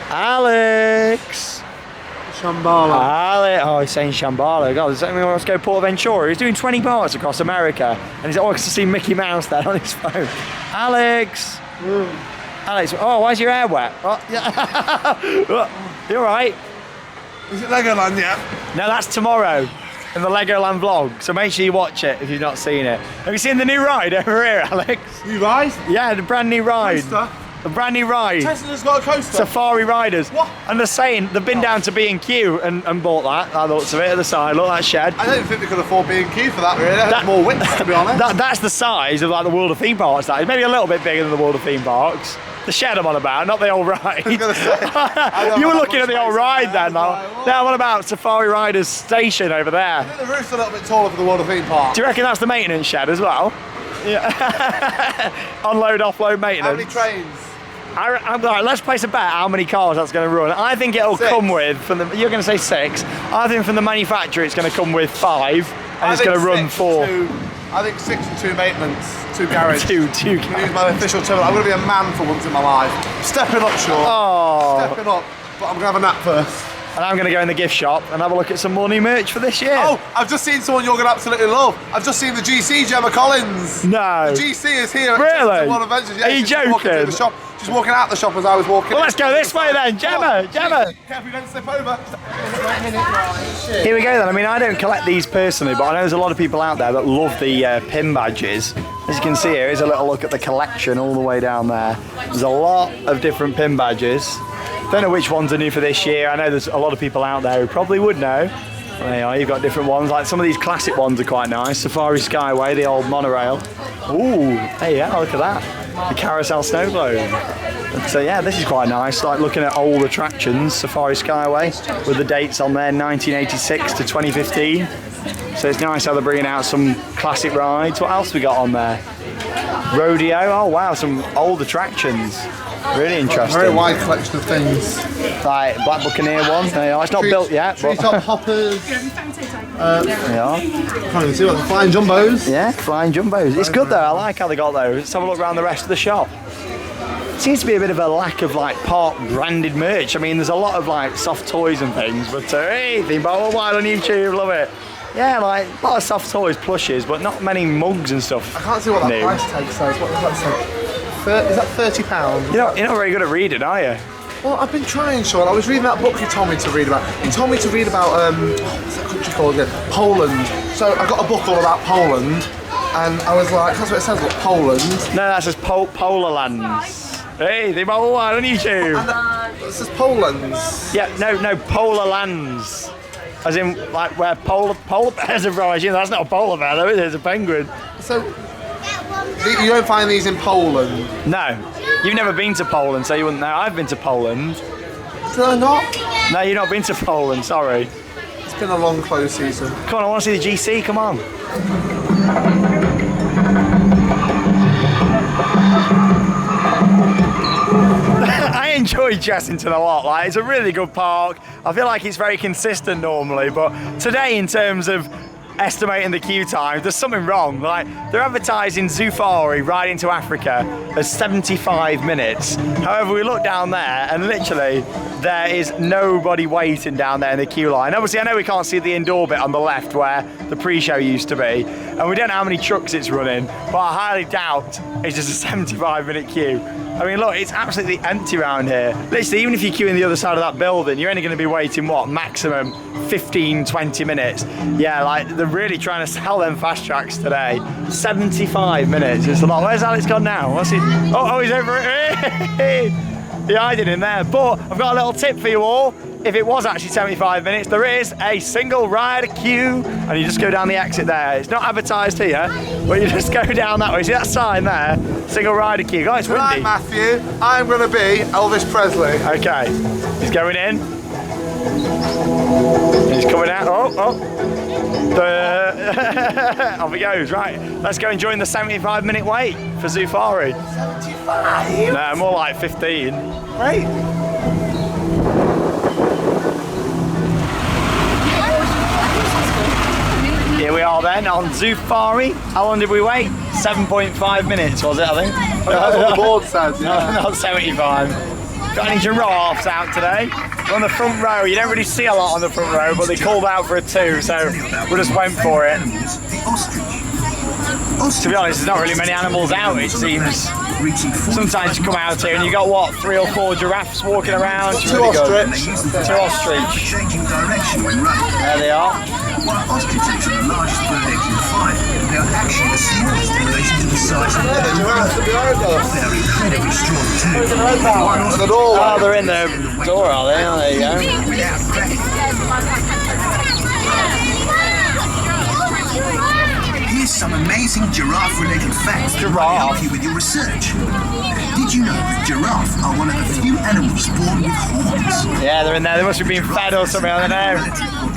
Alex! Shambhala. Alex! Oh, he's saying Shambhala. God, does anyone wants to go Port Ventura? He's doing 20 miles across America. And he's always to see Mickey Mouse there on his phone. Alex! Alex, oh, why's your hair wet? Oh, yeah. You alright? Is it Legoland yet? No, that's tomorrow. In the Legoland vlog, so make sure you watch it if you've not seen it. Have you seen the new ride over here, Alex? New ride? Yeah, the brand new ride. Coaster? The brand new ride. Tesla's got a coaster? Safari Riders. What? And they're saying they've been down to B&Q and bought that. By the looks of it at the side. Look at that shed. I don't think they could afford B&Q for that, really. That's more width, to be honest. That's the size of like the World of Theme Parks. That is maybe a little bit bigger than the World of Theme Parks. The shed I'm on about, not the old ride. I was gonna say, You were looking at the old ride then, though. Now what about Safari Riders station over there? I think the roof's a little bit taller for the World of Theme Park. Do you reckon that's the maintenance shed as well? Yeah. Unload, offload maintenance. How many trains? I'm like, let's place a bet how many cars that's going to run. I think it'll 6. come with, you're going to say 6. I think from the manufacturer it's going to come with 5 and it's going to run 4. I think 6 and 2 maintenance, 2 garage. 2 Use my official term. I'm going to be a man for once in my life. Stepping up, Sean. Oh. Stepping up. But I'm going to have a nap first. And I'm going to go in the gift shop and have a look at some more new merch for this year. Oh, I've just seen someone you're going to absolutely love. I've just seen the GC, Gemma Collins. No. The GC is here at Really? Chessington World of Adventures. Yeah, Are you she's walking through joking? the shop. She's walking out the shop as I was walking. Well, let's go this way then. Gemma. Careful, you don't slip over. Here we go then. I mean, I don't collect these personally, but I know there's a lot of people out there that love the pin badges. As you can see here, here's a little look at the collection all the way down there. There's a lot of different pin badges. Don't know which ones are new for this year. I know there's a lot of people out there who probably would know. There you are, you've got different ones. Like some of these classic ones are quite nice. Safari Skyway, the old monorail. Ooh, there you are, look at that. The carousel snow globe. So yeah, this is quite nice. Like looking at old attractions, Safari Skyway, with the dates on there, 1986 to 2015. So it's nice how they're bringing out some classic rides. What else we got on there? Rodeo, oh wow, some old attractions. Really interesting. Very wide collection of things. Like Black Buccaneer one. There you are. It's not built yet. Treetop hoppers. There you are. Can't even see what the flying jumbos. Yeah, flying jumbos. It's good though. I like how they got those. Let's have a look around the rest of the shop. Seems to be a bit of a lack of like park branded merch. I mean, there's a lot of like soft toys and things, but hey, Theme Park Worldwide on YouTube, love it. Yeah, like a lot of soft toys, plushes, but not many mugs and stuff. I can't see what that price tag says. What does that say? Is that £30? You're not very good at reading, are you? Well, I've been trying, Sean. I was reading that book you told me to read about. You told me to read about, what's that country called again? Poland. So I got a book all about Poland, and I was like, that's what it says, look, Poland. No, that says Polar Lands. Hey, Theme Park Worldwide on YouTube. And it says Poland's. Yeah, no, Polar Lands. As in, like, where polar bears are from. That's not a polar bear, though, is it? It's a penguin. So, you don't find these in Poland? No. You've never been to Poland, so you wouldn't know. I've been to Poland. Did I not? No, you've not been to Poland, sorry. It's been a long, close season. Come on, I want to see the GC, come on. I enjoy Chessington a lot. Like, it's a really good park. I feel like it's very consistent normally, but today in terms of estimating the queue time, there's something wrong. Like, they're advertising Zufari Ride into Africa as 75 minutes. However, we look down there and literally there is nobody waiting down there in the queue line. Obviously, I know we can't see the indoor bit on the left where the pre-show used to be, and we don't know how many trucks it's running, but I highly doubt it's just a 75-minute queue. I mean, look, it's absolutely empty around here. Literally, even if you queue in the other side of that building, you're only going to be waiting, what, maximum 15, 20 minutes. Yeah, like, they're really trying to sell them fast tracks today. 75 minutes, it's a lot. Where's Alex gone now? What's he? Oh, he's over it. He hiding in there. But I've got a little tip for you all. if it was actually 75 minutes, there is a single rider queue, and you just go down the exit there. It's not advertised here, but you just go down that way. See that sign there? Single rider queue. Guys, it's windy. Right, Matthew, I'm going to be Elvis Presley. Okay, he's going in. He's coming out. Oh. Off he goes. Right, let's go and join the 75-minute wait for Zufari. 75? No, more like 15. Right. Here we are then on Zufari. How long did we wait? 7.5 minutes was it, I think? That's what the board says, No, yeah. not 75. Got any giraffes out today? We're on the front row. You don't really see a lot on the front row, but they called out for a 2, so we just went for it. To be honest, there's not really many animals out, it seems. Sometimes you come out here and you got what, 3 or 4 giraffes walking around. It's 2 really good. ostrich. 2 ostrich. There they are. While ostriches are the largest bird eggs you'll find, they are actually the smallest in relation to the size of their Giraffes are behind us. They're incredibly strong too. The doorway. Oh, they're in the door, are they? Oh, there you go. Without cracking. Here's some amazing giraffe-related facts that might help you with your research. Did you know that giraffes are one of the few animals born with horns? Yeah, they're in there. They must be being fed or something, I don't know.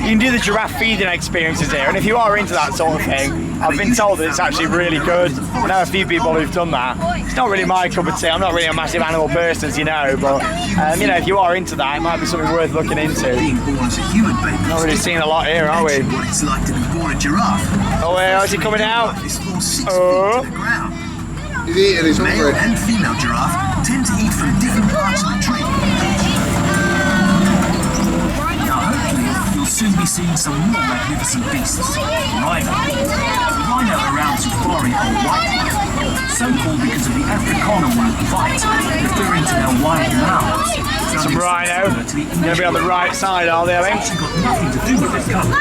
You can do the giraffe feeding experiences here, and if you are into that sort of thing, I've been told that it's actually really good. I know a few people who've done that. It's not really my cup of tea. I'm not really a massive animal person, as you know, but you know, if you are into that, it might be something worth looking into. Being born as a human baby. Not really seeing a lot here, are we? What it's like to be born a giraffe. Oh, where is he coming out? This falls 6 Oh. feet to the ground. He's eating, he's Male hungry. and female giraffe tend to eat from different parts of the tree. Now, hopefully, you'll soon be seeing some more magnificent beasts. Rhino. The rhino around Zufari are white, so called because of the Afrikaner word white, referring to their wide mouths. Some rhino. Going to be on the right side, are they, I think? It's got nothing to do with the colour.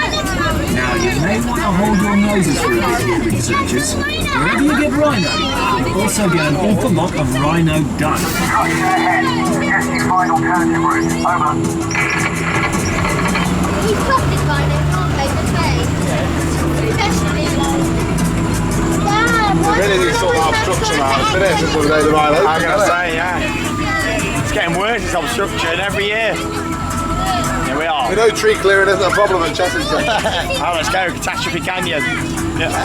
Now, you may want to hold your noses for a bit here, researchers. Wherever you get rhino, you'll also get an awful lot of rhino dung. Final counting route. Over. He's trusted by them, can't they? The face. Especially. Dad, why Really need to sort that obstruction out. It's been here since we made the right I'm going to say, yeah. It's getting worse, this obstruction, every year. Here we are. We know tree clearing isn't a problem at Chessington. Oh, let's go, Catastrophe Canyon. Yeah.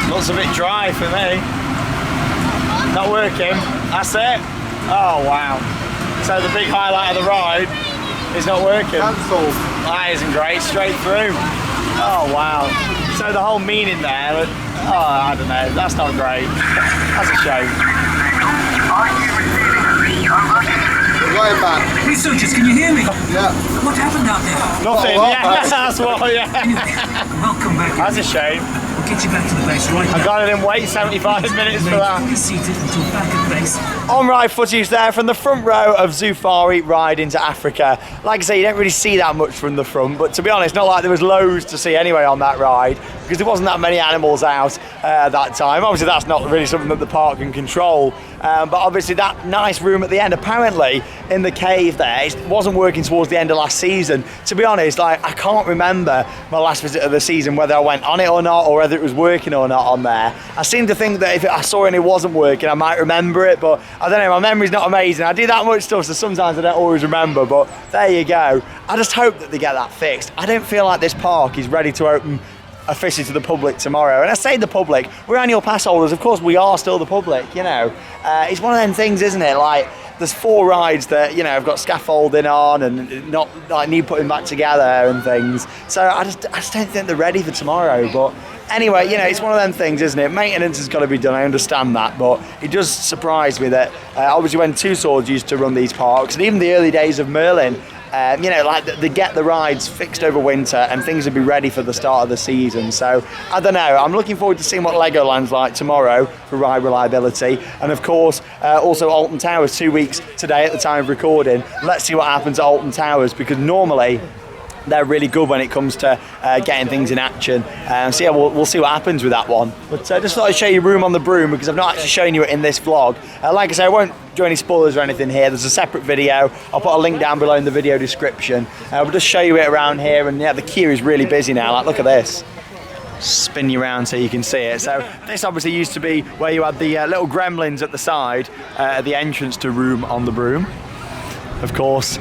Looks a bit dry for me. Not working. That's it. Oh wow. So the big highlight of the ride is not working. Cancelled. That isn't great. Straight through. Oh wow. So the whole meaning there. Oh, I don't know. That's not great. That's a shame. Are you receiving a over? We're going back. Researchers, can you hear me? Yeah. What happened out there? Nothing. Oh, Yeah, that's what. Yeah. Welcome back. That's a shame. We'll get you back to the base right now. I got it in wait 75 minutes for that. Be seated until back at base. On-ride footage there from the front row of Zufari Ride into Africa. Like I say, you don't really see that much from the front, but to be honest, not like there was loads to see anyway on that ride, because there wasn't that many animals out that time. Obviously, that's not really something that the park can control, but obviously that nice room at the end, apparently in the cave there, it wasn't working towards the end of last season. To be honest, like, I can't remember my last visit of the season, whether I went on it or not, or whether it was working or not on there. I seem to think that if I saw it and it wasn't working, I might remember it, but I don't know, my memory's not amazing. I do that much stuff, so sometimes I don't always remember, but there you go. I just hope that they get that fixed. I don't feel like this park is ready to open officially to the public tomorrow. And I say the public, we're annual pass holders, of course we are still the public, you know. It's one of them things, isn't it? Like, there's 4 rides that, you know, have got scaffolding on and not like need putting back together and things. So I just don't think they're ready for tomorrow. But anyway, you know, it's one of them things, isn't it? Maintenance has got to be done, I understand that, but it does surprise me that obviously when Two Swords used to run these parks, and even the early days of Merlin, you know, like they get the rides fixed over winter and things will be ready for the start of the season. So I don't know, I'm looking forward to seeing what Legoland's like tomorrow for ride reliability, and of course also Alton Towers 2 weeks today at the time of recording. Let's see what happens at Alton Towers, because normally they're really good when it comes to getting things in action. So yeah, we'll see what happens with that one. But just thought I'd show you Room on the Broom, because I've not actually shown you it in this vlog. Like I say, I won't do any spoilers or anything here. There's a separate video. I'll put a link down below in the video description. We'll just show you it around here, and yeah, the queue is really busy now. Like, look at this. Spin you around so you can see it. So this obviously used to be where you had the little gremlins at the side, at the entrance to Room on the Broom. Of course,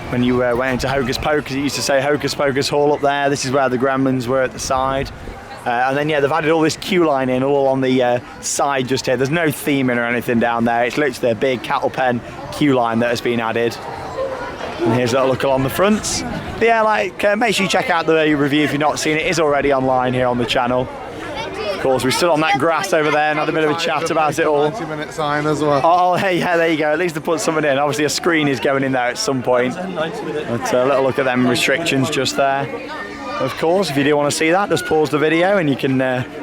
when you went into Hocus Pocus, it used to say Hocus Pocus Hall up there. This is where the gremlins were at the side. And then yeah, they've added all this queue line in, all on the side just here. There's no theming or anything down there. It's literally a big cattle pen queue line that has been added. And here's a little look along the fronts. But yeah, like, make sure you check out the review if you've not seen it. It is already online here on the channel. Of course, we stood on that grass over there and had a bit of a chat about it all. 90-minute sign as well. Oh, hey, yeah, there you go. At least they put something in. Obviously, a screen is going in there at some point. But a little look at them restrictions just there. Of course, if you do want to see that, just pause the video and you can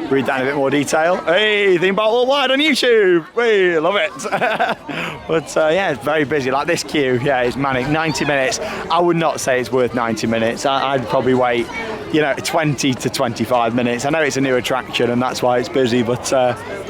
read that in a bit more detail. Hey, Theme Park Worldwide on YouTube. Hey, love it. But yeah, it's very busy. Like this queue, yeah, it's manic. 90 minutes. I would not say it's worth 90 minutes. I'd probably wait, you know, 20 to 25 minutes. I know it's a new attraction and that's why it's busy, but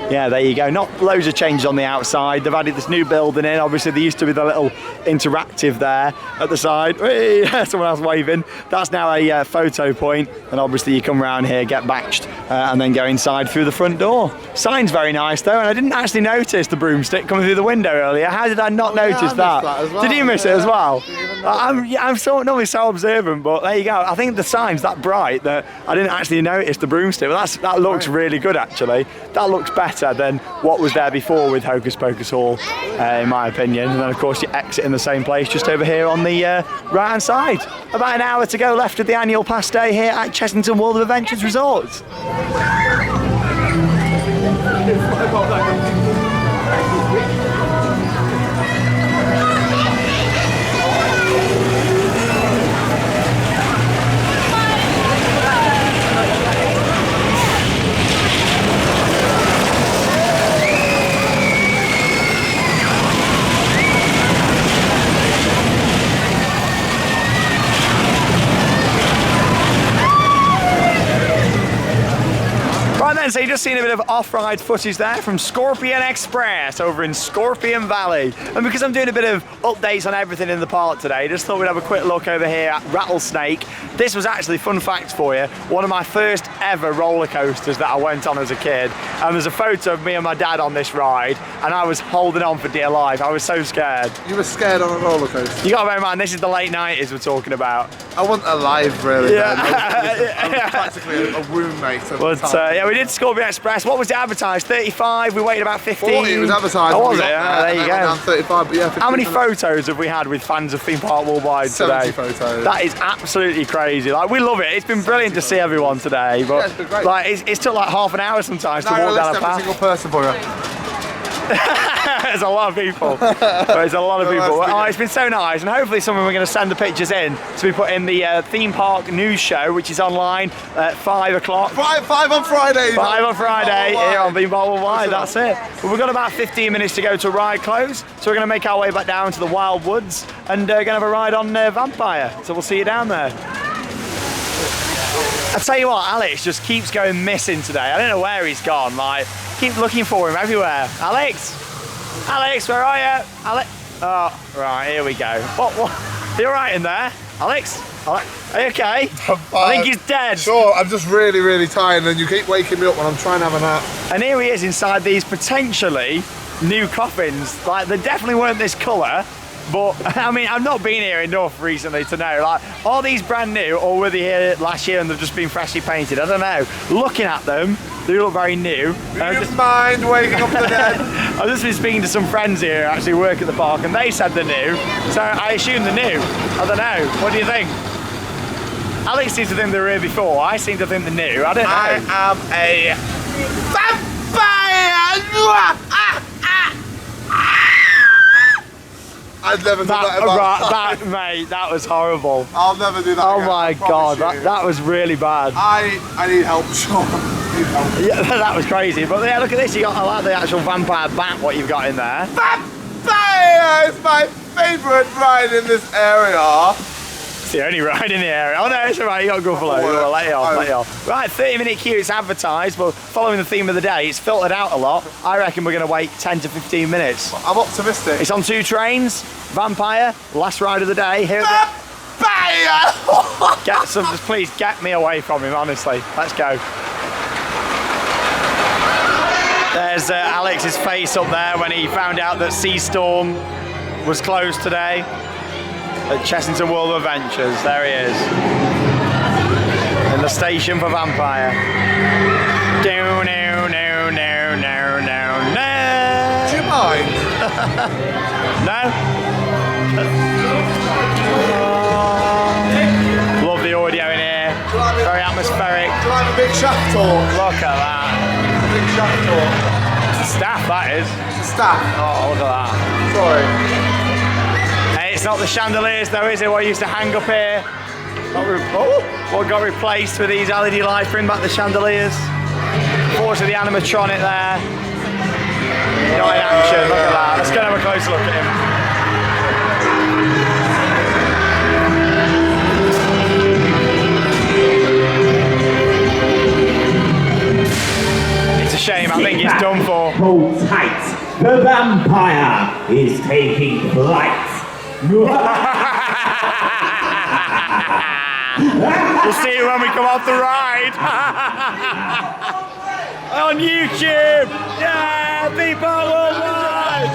yeah, there you go. Not loads of changes on the outside. They've added this new building in. Obviously, there used to be the little interactive there at the side. Hey, someone else waving. That's now a photo point, and obviously you come around here, get batched, and then go inside through the front door. Sign's very nice though, and I didn't actually notice the broomstick coming through the window earlier. How did I not notice that? As well. Did you miss it as well? I'm normally so observant, but there you go. I think the sign's that bright that I didn't actually notice the broomstick. Well, that looks really good actually. That looks better than what was there before with Hocus Pocus Hall, in my opinion. And then of course you exit in the same place just over here on the right hand side. About an hour to go left of the annual pass day here at Chessington World of Adventures Resorts. So you've just seen a bit of off-ride footage there from Scorpion Express over in Scorpion Valley. And because I'm doing a bit of updates on everything in the park today, just thought we'd have a quick look over here at Rattlesnake. This was actually, fun fact for you, one of my first ever roller coasters that I went on as a kid. And there's a photo of me and my dad on this ride, and I was holding on for dear life. I was so scared. You were scared on a roller coaster? You got to bear in mind, this is the late 90s we're talking about. I wasn't alive really yeah. then. I was practically a roommate at the time. Yeah, we did Scorpion Express. What was it advertised? 35? We waited about 15? 40 it was advertised. Oh, was it? There you go. Down 35, but yeah, how many photos have we had with fans of Theme Park Worldwide 70 today? photos. That is absolutely crazy. Like, we love it. It's been brilliant to see everyone today, but it's been great. like it's took like half an hour sometimes to walk down a path. Every single person for you. There's a lot of people. There's a lot of people. Oh, it's been so nice, and hopefully someone we're going to send the pictures in to be put in the theme park news show, which is online at 5 o'clock. 5 on Friday. 5 on Friday here on Theme Park Worldwide. That's it. But we've got about 15 minutes to go to ride close, so we're going to make our way back down to the Wild Woods and going to have a ride on Vampire. So we'll see you down there. I tell you what, Alex just keeps going missing today. I don't know where he's gone. Like, keep looking for him everywhere. Alex, where are you? Alex. Oh, right, here we go. What? Are you all right in there, Alex? Are you okay? I think he's dead. Sure, I'm just really, really tired, and you keep waking me up when I'm trying to have a nap. And here he is inside these potentially new coffins. Like, they definitely weren't this colour. But I mean, I've not been here enough recently to know, like, are these brand new or were they here last year and they've just been freshly painted? I don't know. Looking at them, they look very new. Do you mind waking up the dead? I've just been speaking to some friends here who actually work at the park, and they said they're new. So I assume they're new. I don't know. What do you think? Alex seems to think they were here before. I seem to think they're new. I don't know. I am a vampire! I'd never do that. Mate, that was horrible. I'll never do that. Oh again, my God, that was really bad. I need help, Sean. Yeah, that was crazy. But yeah, look at this. I like the actual vampire bat. What you've got in there. Vampire is my favourite ride in this area. It's the only ride in the area. Oh no, it's alright. You got Gruffalo. Well, let it off. Right, 30-minute queue. It's advertised, but following the theme of the day, it's filtered out a lot. I reckon we're going to wait 10 to 15 minutes. I'm optimistic. It's on 2 trains. Vampire, last ride of the day. Here. Vampire! Get some. Just please get me away from him. Honestly, let's go. There's Alex's face up there when he found out that Sea Storm was closed today at Chessington World of Adventures. There he is. In the station for Vampire. Do you mind? No? Love the audio in here. Very atmospheric. Do you like a big shaft talk? Look at that. Big shaft talk. It's a staff, that is. It's a staff. Oh, look at that. Sorry. Hey, it's not the chandeliers though, is it? What used to hang up here? What got replaced with these LED lights? Bring back the chandeliers. Forward to the animatronic there. Not in action, look at that. Let's go and have a closer look at him. Shame, I think he's done for. Hold tight, the vampire is taking flight. We'll see you when we come off the ride. On YouTube. Yeah, people worldwide.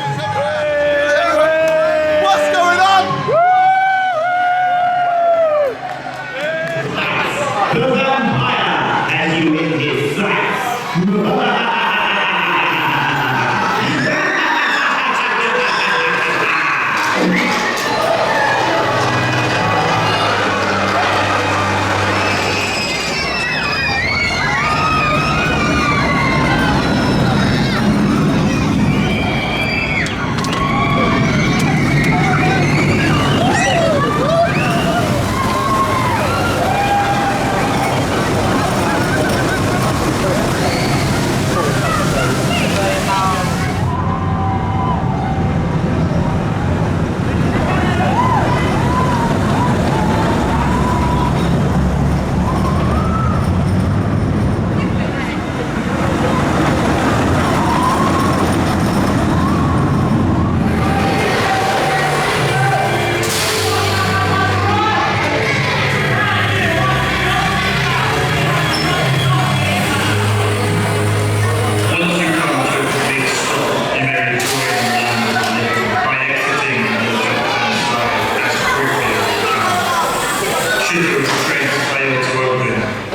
What's going on? The vampire, as you in his flight.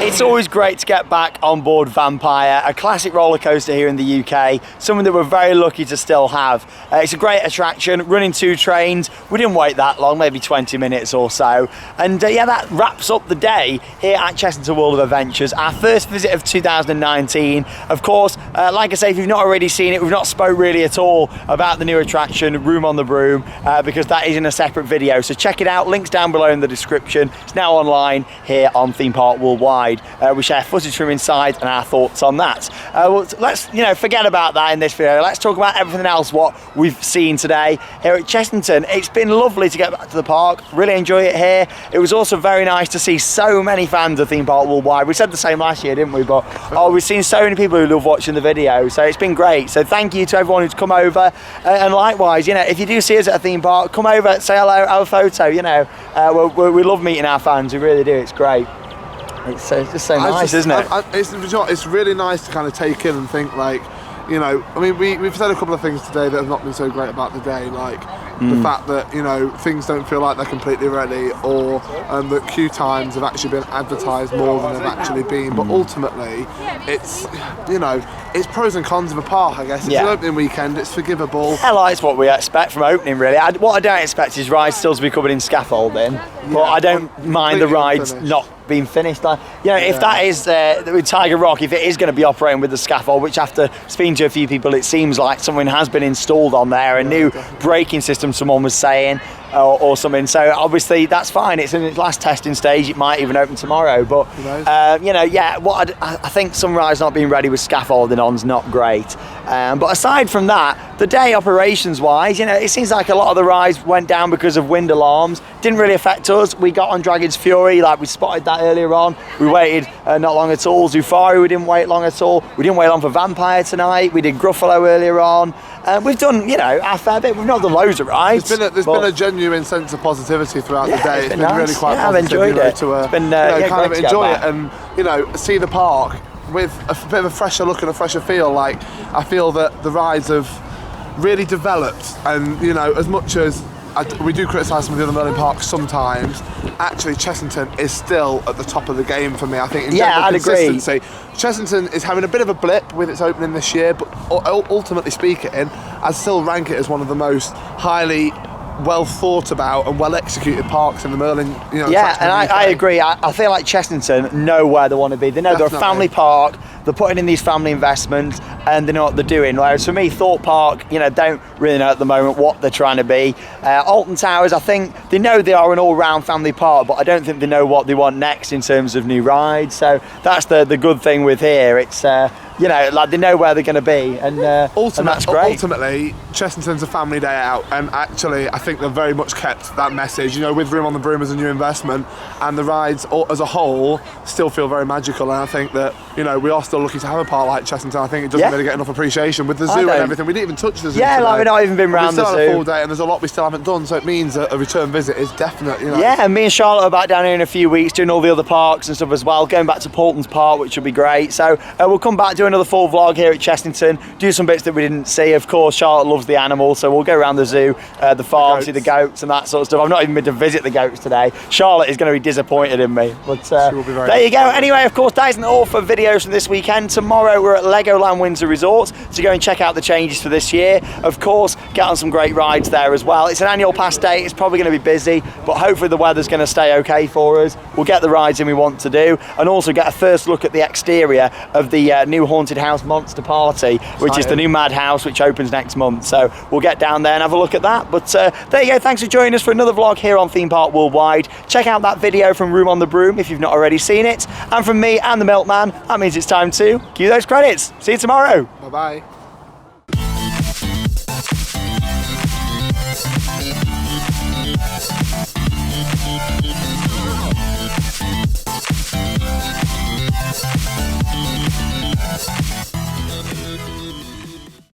It's always great to get back on board Vampire, a classic roller coaster here in the UK, something that we're very lucky to still have. It's a great attraction, running 2 trains. We didn't wait that long, maybe 20 minutes or so. And yeah, that wraps up the day here at Chessington World of Adventures, our first visit of 2019. Of course, like I say, if you've not already seen it, we've not spoke really at all about the new attraction, Room On The Broom, because that is in a separate video. So check it out, links down below in the description. It's now online here on Theme Park Worldwide. We share footage from inside and our thoughts on that. Well, let's forget about that in this video. Let's talk about everything else what we've seen today here at Chessington. It's been lovely to get back to the park. Really enjoy it here. It was also very nice to see so many fans of Theme Park Worldwide. We said the same last year, didn't we? But we've seen so many people who love watching the video. So it's been great. So thank you to everyone who's come over. And likewise, if you do see us at a theme park, come over, say hello, have a photo. We love meeting our fans. We really do. It's great. It's just so nice, isn't it? It's really nice to kind of take in and think, like, I mean, we've said a couple of things today that have not been so great about the day, like the fact that, things don't feel like they're completely ready, or that queue times have actually been advertised more than they've actually been. But ultimately, it's, it's pros and cons of a park, I guess. It's an opening weekend, it's forgivable. Hell, it's what we expect from opening, really. What I don't expect is rides still to be covered in scaffolding. but I don't mind the rides not being finished. If that is with Tiger Rock, if it is going to be operating with the scaffold, which after speaking to a few people, it seems like something has been installed on there, a new braking system, someone was saying, or something. So obviously that's fine. It's in its last testing stage. It might even open tomorrow. But I think some rides not being ready with scaffolding on is not great. But aside from that, the day operations wise, it seems like a lot of the rides went down because of wind alarms. Didn't really affect us. We got on Dragon's Fury, we spotted that earlier on. We waited not long at all. Zufari, we didn't wait long at all. We didn't wait long for Vampire tonight. We did Gruffalo earlier on. We've done, our fair bit. We've not done loads of rides. There's been a genuine sense of positivity throughout the day. It's been nice. really quite I've positive. enjoyed it. It's been kind of enjoy it and see the park with a bit of a fresher look and a fresher feel. I feel that the rides have really developed, and as much as we do criticise some of the other Merlin parks sometimes, actually Chessington is still at the top of the game for me. I think in general consistency. Agree. Chessington is having a bit of a blip with its opening this year, but ultimately speaking, I still rank it as one of the most highly well thought about and well executed parks in the Merlin. I agree. I feel like Chessington know where they want to be. They know they're a family park. They're putting in these family investments and they know what they're doing. Whereas for me, Thorpe Park, don't really know at the moment what they're trying to be. Alton Towers, I think they know they are an all-round family park, but I don't think they know what they want next in terms of new rides. So that's the good thing with here. It's they know where they're going to be, and that's great. Ultimately, Chessington's a family day out, and actually, I think they've very much kept that message. With Room on the Broom as a new investment, and the rides as a whole still feel very magical. And I think that we are still lucky to have a park like Chessington. I think it doesn't really get enough appreciation with the zoo and everything. We didn't even touch the zoo. Yeah, we've not even been round the zoo. We still had a full day, and there's a lot we still haven't done. So it means that a return visit is definite. Yeah, and me and Charlotte are back down here in a few weeks, doing all the other parks and stuff as well. Going back to Paulton's Park, which will be great. So we'll come back, do another full vlog here at Chessington, do some bits that we didn't see. Of course, Charlotte loves the animals, so we'll go around the zoo, the farm, see the goats and that sort of stuff. I've not even been to visit the goats today. Charlotte is going to be disappointed in me, but there you go. Anyway, of course, that isn't all for videos from this weekend. Tomorrow we're at Legoland Windsor Resort to go and check out the changes for this year. Of course, get on some great rides there as well. It's an annual pass day. It's probably going to be busy, but hopefully the weather's going to stay okay for us. We'll get the rides in we want to do, and also get a first look at the exterior of the new Haunted House Monster Party, which is the new Madhouse, which opens next month. So we'll get down there and have a look at that. But there you go. Thanks for joining us for another vlog here on Theme Park Worldwide. Check out that video from Room on the Broom if you've not already seen it. And from me and the Milkman, that means it's time to cue those credits. See you tomorrow. Bye-bye.